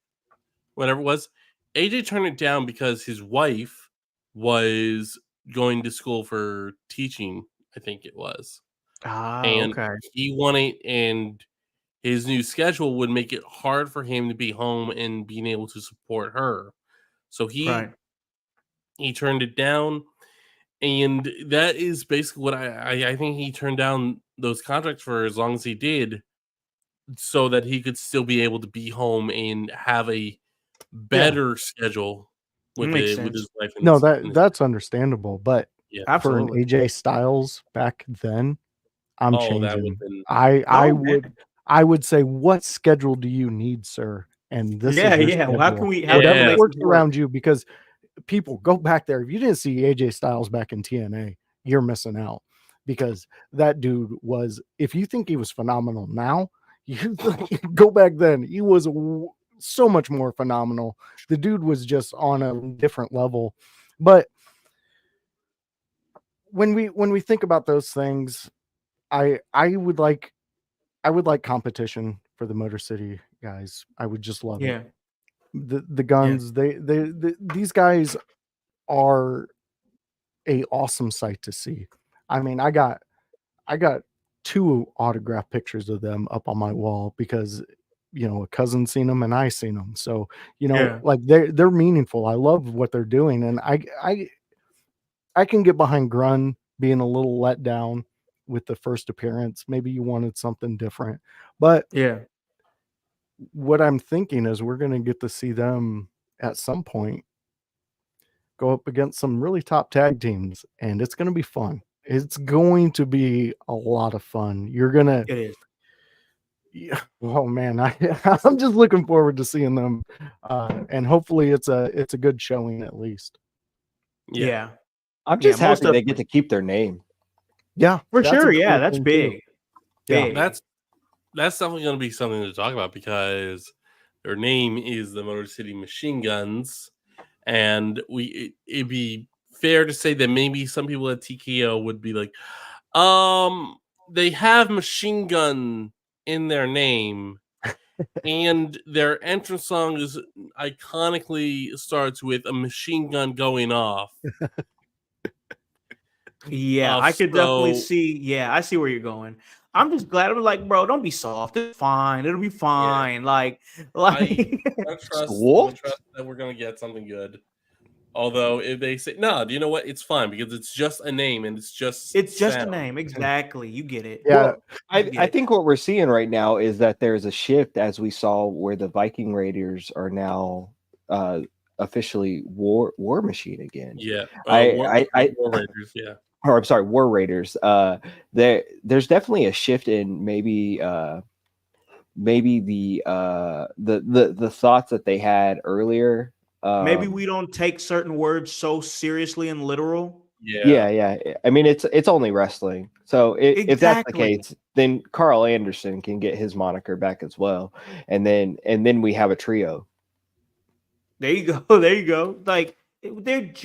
S3: whatever it was. AJ turned it down because his wife was going to school for teaching, I think it was. And
S1: Okay.
S3: he wanted, and his new schedule would make it hard for him to be home and being able to support her. So
S1: Right.
S3: he turned it down. And that is basically what I think he turned down those contracts for as long as he did, so that he could still be able to be home and have a better schedule with
S1: Makes
S3: with
S1: sense.
S3: his life.
S2: No, that's understandable. But
S3: yeah.
S2: for an
S1: Absolutely.
S2: AJ Styles back then, I'm
S3: Oh, that would
S2: changing.
S3: have been
S2: I would say, what schedule do you need, sir? And this
S1: Yeah,
S2: is your
S1: yeah. Well,
S2: schedule.
S1: how can we
S2: Whatever
S1: make
S2: works
S1: this work?
S2: around you, because people go back there. If you didn't see AJ Styles back in TNA, you're missing out, because that dude was, if you think he was phenomenal now, You go back then, he was so much more phenomenal. The dude was just on a different level. But when we think about those things, I would like competition for the Motor City guys. I would just love it.
S1: Yeah.
S2: The guns, these guys are a awesome sight to see. I mean, I got 2 autograph pictures of them up on my wall because a cousin seen them and I seen them. So,
S1: Yeah.
S2: like they're meaningful. I love what they're doing, and I can get behind Grun being a little let down with the first appearance. Maybe you wanted something different. But
S1: Yeah.
S2: what I'm thinking is we're going to get to see them at some point go up against some really top tag teams, and it's going to be fun. It's going to be a lot of fun. You're going to
S1: It is.
S2: Yeah. Oh man, I'm just looking forward to seeing them, and hopefully it's a good showing at least.
S1: Yeah.
S4: I'm
S1: Yeah,
S4: just
S1: most
S4: happy they
S1: of-
S4: get to keep their name.
S2: Yeah,
S1: For
S2: that's a
S1: sure. Yeah,
S2: cool
S1: that's
S2: thing, too.
S1: big.
S2: Yeah.
S1: Big.
S3: That's definitely going to be something to talk about because their name is the Motor City Machine Guns, and it'd be fair to say that maybe some people at TKO would be like, they have machine gun in their name, and their entrance song is iconically starts with a machine gun going off.
S1: Yeah, I could definitely
S3: So
S1: see. Yeah, I see where you're going. I'm just glad. I'm like, bro, don't be soft. It's fine. It'll be fine. Like,
S3: I trust
S4: What?
S3: that we're gonna get something good. Although if they say no, do you know what? It's fine because it's just a name and it's just
S1: it's just a
S3: sound.
S1: name. Exactly. You get it.
S2: Yeah.
S4: Well,
S1: You get
S4: I
S1: it.
S4: think what we're seeing right now is that there's a shift as we saw where the Viking Raiders are now officially War Machine again.
S3: Yeah. War Raiders, yeah.
S4: Or I'm sorry, War Raiders. There's definitely a shift in maybe the thoughts that they had earlier.
S1: Maybe we don't take certain words so seriously and literal.
S4: Yeah. I mean, it's only wrestling. So if that's the
S1: Exactly.
S4: case, then Carl Anderson can get his moniker back as well, and then we have a trio.
S1: There you go. There you go. Like it's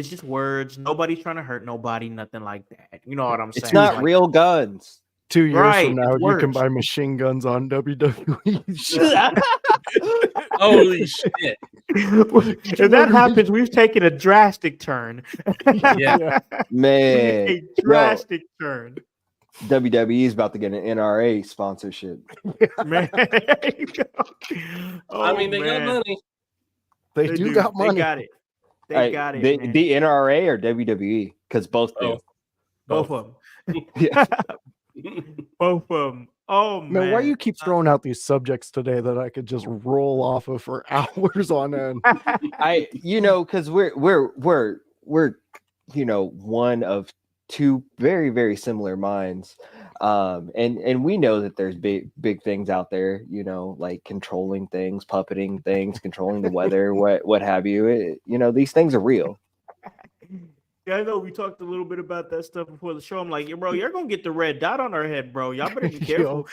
S1: just words. Nobody's trying to hurt nobody. Nothing like that. You know what I'm saying?
S4: It's not
S1: Like,
S4: real guns.
S2: 2 years
S1: Right,
S2: from now,
S1: it's
S2: you can
S1: words.
S2: buy machine guns on WWE. shit.
S3: Holy shit.
S1: If that happens, we've taken a drastic turn.
S3: Yeah.
S4: Man,
S1: A drastic turn.
S4: WWE is about to get an NRA sponsorship.
S1: Man.
S3: I mean, they got money.
S2: They do got money.
S1: They got it. They
S4: Hey,
S1: got it.
S4: the,
S1: Man.
S4: the NRA or WWE? Because both do.
S1: Both of them.
S4: Yeah.
S1: Both of them. Oh man.
S2: Man, why you keep throwing out these subjects today that I could just roll off of for hours on end?
S4: Because we're one of 2 very, very similar minds. And we know that there's big things out there, like controlling things, puppeting things, controlling the weather, what have you. These things are real.
S1: Yeah, I know we talked a little bit about that stuff before the show. I'm like, bro, you're gonna get the red dot on our head, bro. Y'all better be careful.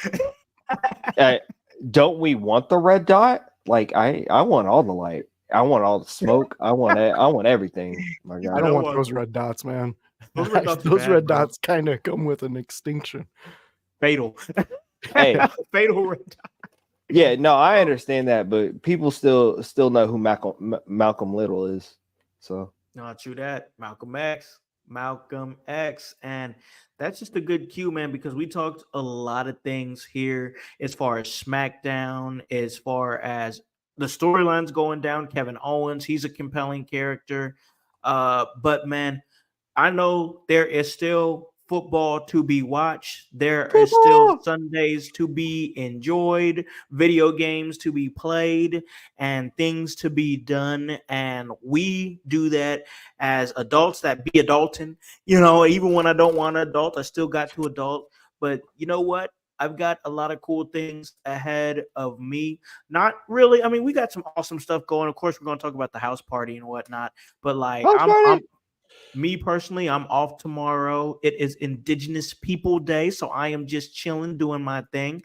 S4: Don't we want the red dot? Like I want all the light. I want all the smoke. I want everything. My God.
S2: I don't want those red dots, man.
S1: Those red dots,
S2: Those red
S1: bro.
S2: dots kind of come with an extinction.
S1: Fatal.
S4: Hey.
S1: Fatal red dot.
S4: Yeah, no, I understand that, but people still know who Malcolm Little is. So
S1: No, true that. Malcolm X. And that's just a good cue, man, because we talked a lot of things here as far as SmackDown, as far as the storylines going down. Kevin Owens, he's a compelling character. But man, I know there is still football to be watched. There is still Sundays to be enjoyed, video games to be played, and things to be done. And we do that as adults that be adulting. Even when I don't want to adult, I still got to adult. But you know what? I've got a lot of cool things ahead of me. Not really. I mean, we got some awesome stuff going. Of course, we're going to talk about the house party and whatnot. But like, me personally, I'm off tomorrow. It is Indigenous People Day, so I am just chilling, doing my thing.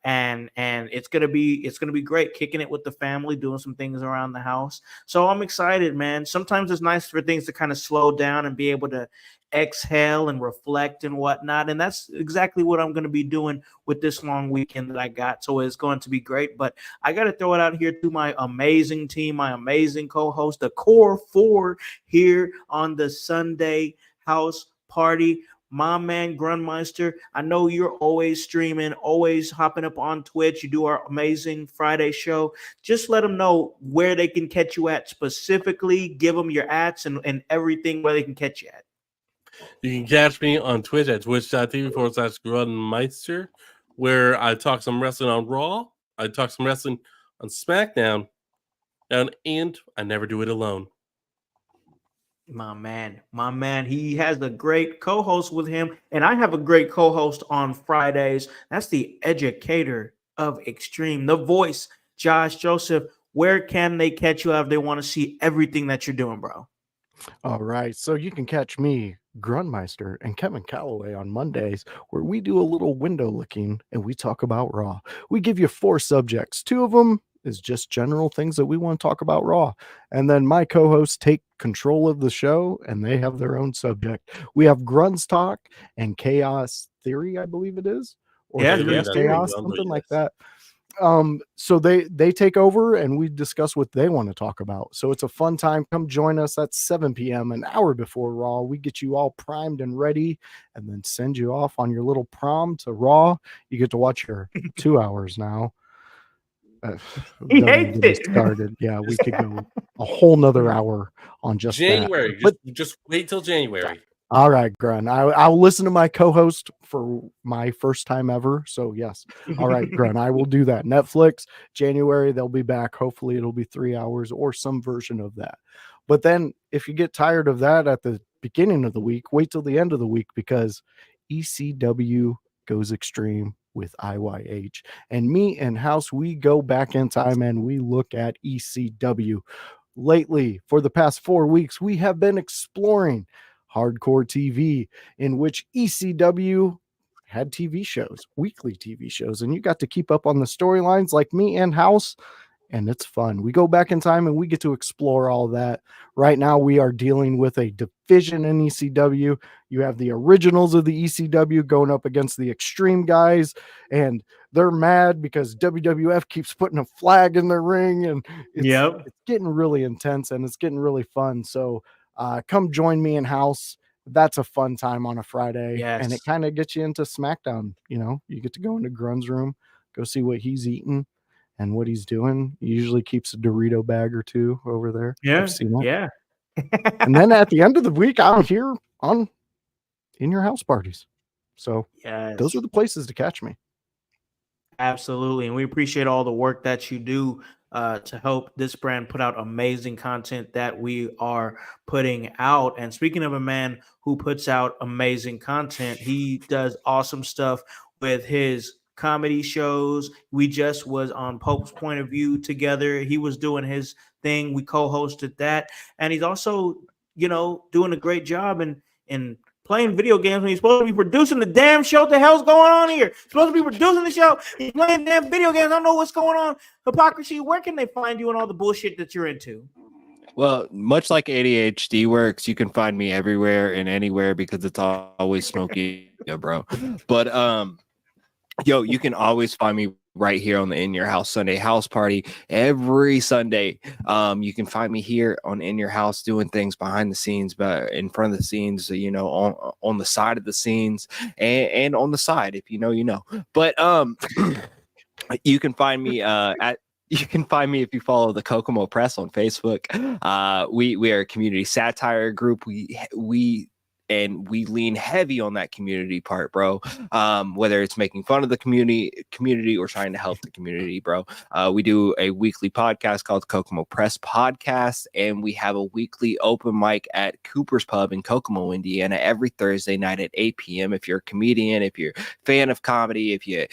S1: and it's gonna be great, kicking it with the family, doing some things around the house. So I'm excited, man. Sometimes it's nice for things to kind of slow down and be able to exhale and reflect and whatnot. And that's exactly what I'm going to be doing with this long weekend that I got. So it's going to be great. But I got to throw it out here to my amazing team, my amazing co-host, the core four here on the Sunday house party. My man Grundmeister, I know you're always streaming, always hopping up on Twitch. You do our amazing Friday show. Just let them know where they can catch you at specifically. Give them your ads and everything where they can catch you at.
S3: You can catch me on Twitch at twitch.tv/Grunmeister, where I talk some wrestling on Raw, I talk some wrestling on SmackDown, and I never do it alone.
S1: My man, he has a great co-host with him, and I have a great co-host on Fridays. That's the educator of Extreme, the voice, Josh Joseph. Where can they catch you if they want to see everything that you're doing, bro?
S2: All right. So you can catch me, Grunmeister, and Kevin Calloway on Mondays, where we do a little window looking and we talk about Raw. We give you 4 subjects. 2 of them is just general things that we want to talk about Raw. And then my co-hosts take control of the show and they have their own subject. We have Grun's Talk and Chaos Theory, I believe it is. Or
S1: Yeah,
S2: Theory
S1: yeah,
S2: of Chaos,
S3: Theory.
S2: something like that. So they take over and we discuss what they want to talk about. So it's a fun time. Come join us at 7 p.m. an hour before Raw. We get you all primed and ready and then send you off on your little prom to Raw. You get to watch your 2 hours now.
S1: He
S2: Don't even
S1: hates
S2: get me
S1: it.
S2: started. Yeah, we could go a whole nother hour on just
S3: January.
S2: that. But
S3: Just wait till January.
S2: all right, Grun. I'll listen to my co-host for my first time ever. So yes. All right, Grun. I will do that. Netflix, January, they'll be back. Hopefully it'll be 3 hours or some version of that. But then if you get tired of that at the beginning of the week, wait till the end of the week because ECW goes extreme with IYH. And me and Howse, we go back in time and we look at ECW. Lately, for the past 4 weeks, we have been exploring Hardcore TV, in which ECW had TV shows, weekly TV shows, and you got to keep up on the storylines like me and Howse, and it's fun. We go back in time and we get to explore all that. Right now, we are dealing with a division in ECW. You have the originals of the ECW going up against the Extreme guys, and they're mad because WWF keeps putting a flag in their ring, and it's getting really intense and it's getting really fun. So come join me in Howse. That's a fun time on a Friday.
S1: Yes.
S2: And it kind of gets you into SmackDown. You know, you get to go into Grun's room, go see what he's eating and what he's doing. He usually keeps a Dorito bag or 2 over there.
S1: Yeah.
S2: I've seen it.
S1: Yeah.
S2: And then at the end of the week, I'm here on In Your House parties. So those are the places to catch me.
S1: Absolutely. And we appreciate all the work that you do to help this brand put out amazing content that we are putting out. And speaking of a man who puts out amazing content, he does awesome stuff with his comedy shows. We just was on Pope's Point of View together. He was doing his thing. We co-hosted that. And he's also, doing a great job in playing video games when he's supposed to be producing the damn show. What the hell's going on here? He's supposed to be producing the show. He's playing damn video games. I don't know what's going on. Hypocrisy. Where can they find you and all the bullshit that you're into?
S4: Well, much like ADHD works, you can find me everywhere and anywhere because it's always smoky, bro. But you can always find me right here on the In Your House Sunday house party every Sunday. You can find me here on In Your House doing things behind the scenes, but in front of the scenes, on the side of the scenes and on the side, if you know. But you can find me you can find me if you follow the Kokomo Press on Facebook. We are a community satire group. We lean heavy on that community part, bro. Whether it's making fun of the community or trying to help the community, bro. We do a weekly podcast called Kokomo Press Podcast, and we have a weekly open mic at Cooper's Pub in Kokomo, Indiana, every Thursday night at 8 p.m. If you're a comedian, if you're a fan of comedy, if you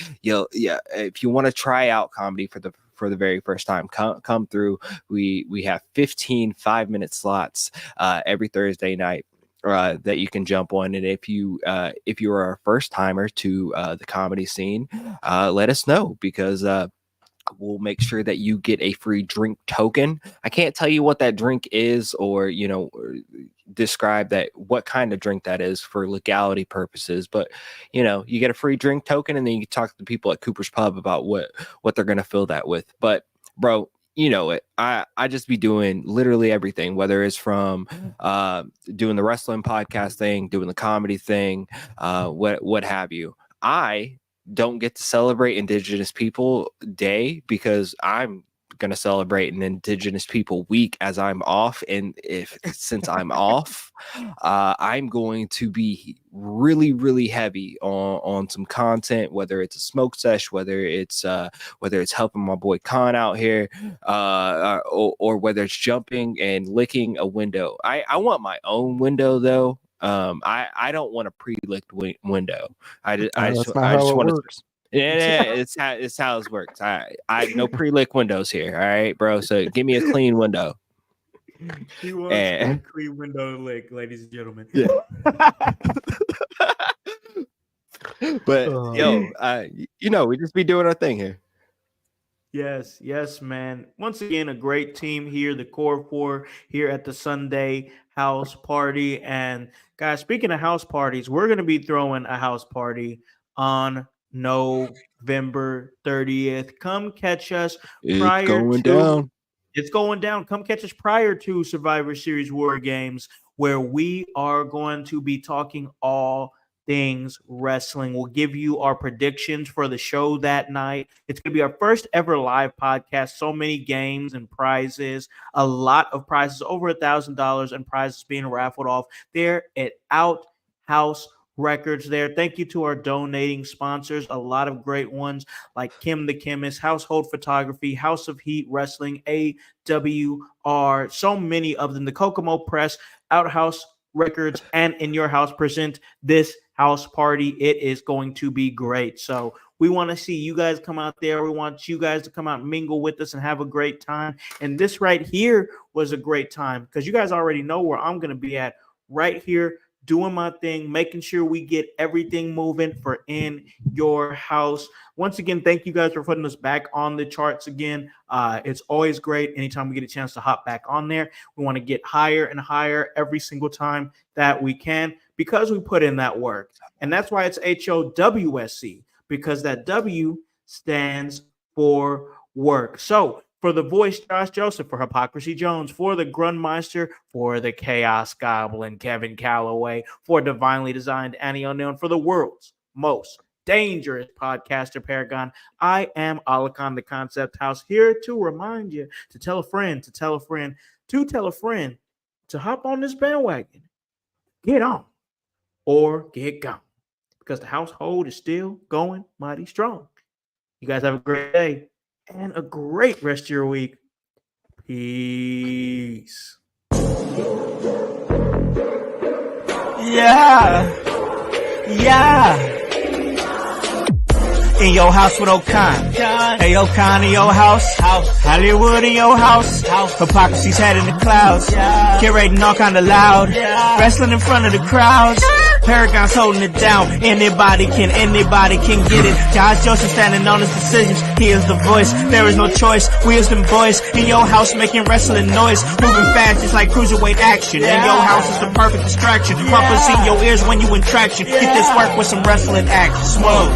S4: want to try out comedy for the very first time, come through. We have 15 5-minute slots every Thursday night. that you can jump on. And if you are a first timer to the comedy scene, let us know, because we'll make sure that you get a free drink token. I can't tell you what that drink is, or describe that, what kind of drink that is for legality purposes, but you get a free drink token, and then you can talk to the people at Cooper's Pub about what they're going to fill that with. But bro, I just be doing literally everything, whether it's from doing the wrestling podcast thing, doing the comedy thing, what have you. I don't get to celebrate Indigenous People Day because I'm going to celebrate an Indigenous People Week as I'm off. And since I'm off, I'm going to be really, really heavy on some content, whether it's a smoke sesh, whether it's helping my boy Khan out here, or whether it's jumping and licking a window. I want my own window though. I don't want a pre-licked window. I just want to. Yeah, it's how it works. I no pre-lick windows here. All right, bro. So give me a clean window.
S1: He wants a clean window lick, ladies and gentlemen.
S4: Yeah. But we just be doing our thing here.
S1: Yes, man. Once again, a great team here, the Core 4 here at the Sunday house party. And guys, speaking of house parties, we're going to be throwing a house party on November 30th. Come catch us prior to It's going down. Come catch us prior to Survivor Series War Games, where we are going to be talking all things wrestling. We'll give you our predictions for the show that night. It's going to be our first ever live podcast. So many games and prizes, a lot of prizes, over $1,000 and prizes being raffled off there at Outhouse Records there. Thank you to our donating sponsors, a lot of great ones like Kim the Chemist, Household Photography, House of Heat Wrestling, AWR, so many of them. The Kokomo Press, Outhouse Records, and In Your House present this house party. It is going to be great. So we want to see you guys come out there. We want you guys to come out and mingle with us and have a great time. And this right here was a great time because you guys already know where I'm going to be at, right here, doing my thing, making sure we get everything moving for In Your House. Once again, thank you guys for putting us back on the charts again. It's always great anytime we get a chance to hop back on there. We want to get higher and higher every single time that we can because we put in that work. And that's why it's HOWSC, because that W stands for work. So for the voice, Josh Joseph, for Hypocrisy Jones, for the Grundmeister, for the Chaos Goblin, Kevin Calloway, for Divinely Designed Annie O'Neill, for the world's most dangerous podcaster Paragon, I am Alakon the Concept House, here to remind you to tell a friend, to tell a friend, to tell a friend to hop on this bandwagon. Get on or get gone, because the household is still going mighty strong. You guys have a great day and a great rest of your week. Peace.
S5: Yeah. In your house with O'Con. Hey, O'Con in your house. Hollywood in your house. Hypocrisy's head in the clouds. Curating all kind of loud. Wrestling in front of the crowds. Paragon's holding it down. Anybody can get it. Josh Joseph standing on his decisions. He is the voice. There is no choice. We is them boys in your house making wrestling noise. Moving fast just like cruiserweight action. In your house is the perfect distraction. Pumpers in your ears when you in traction. Get this work with some wrestling action. Smoke.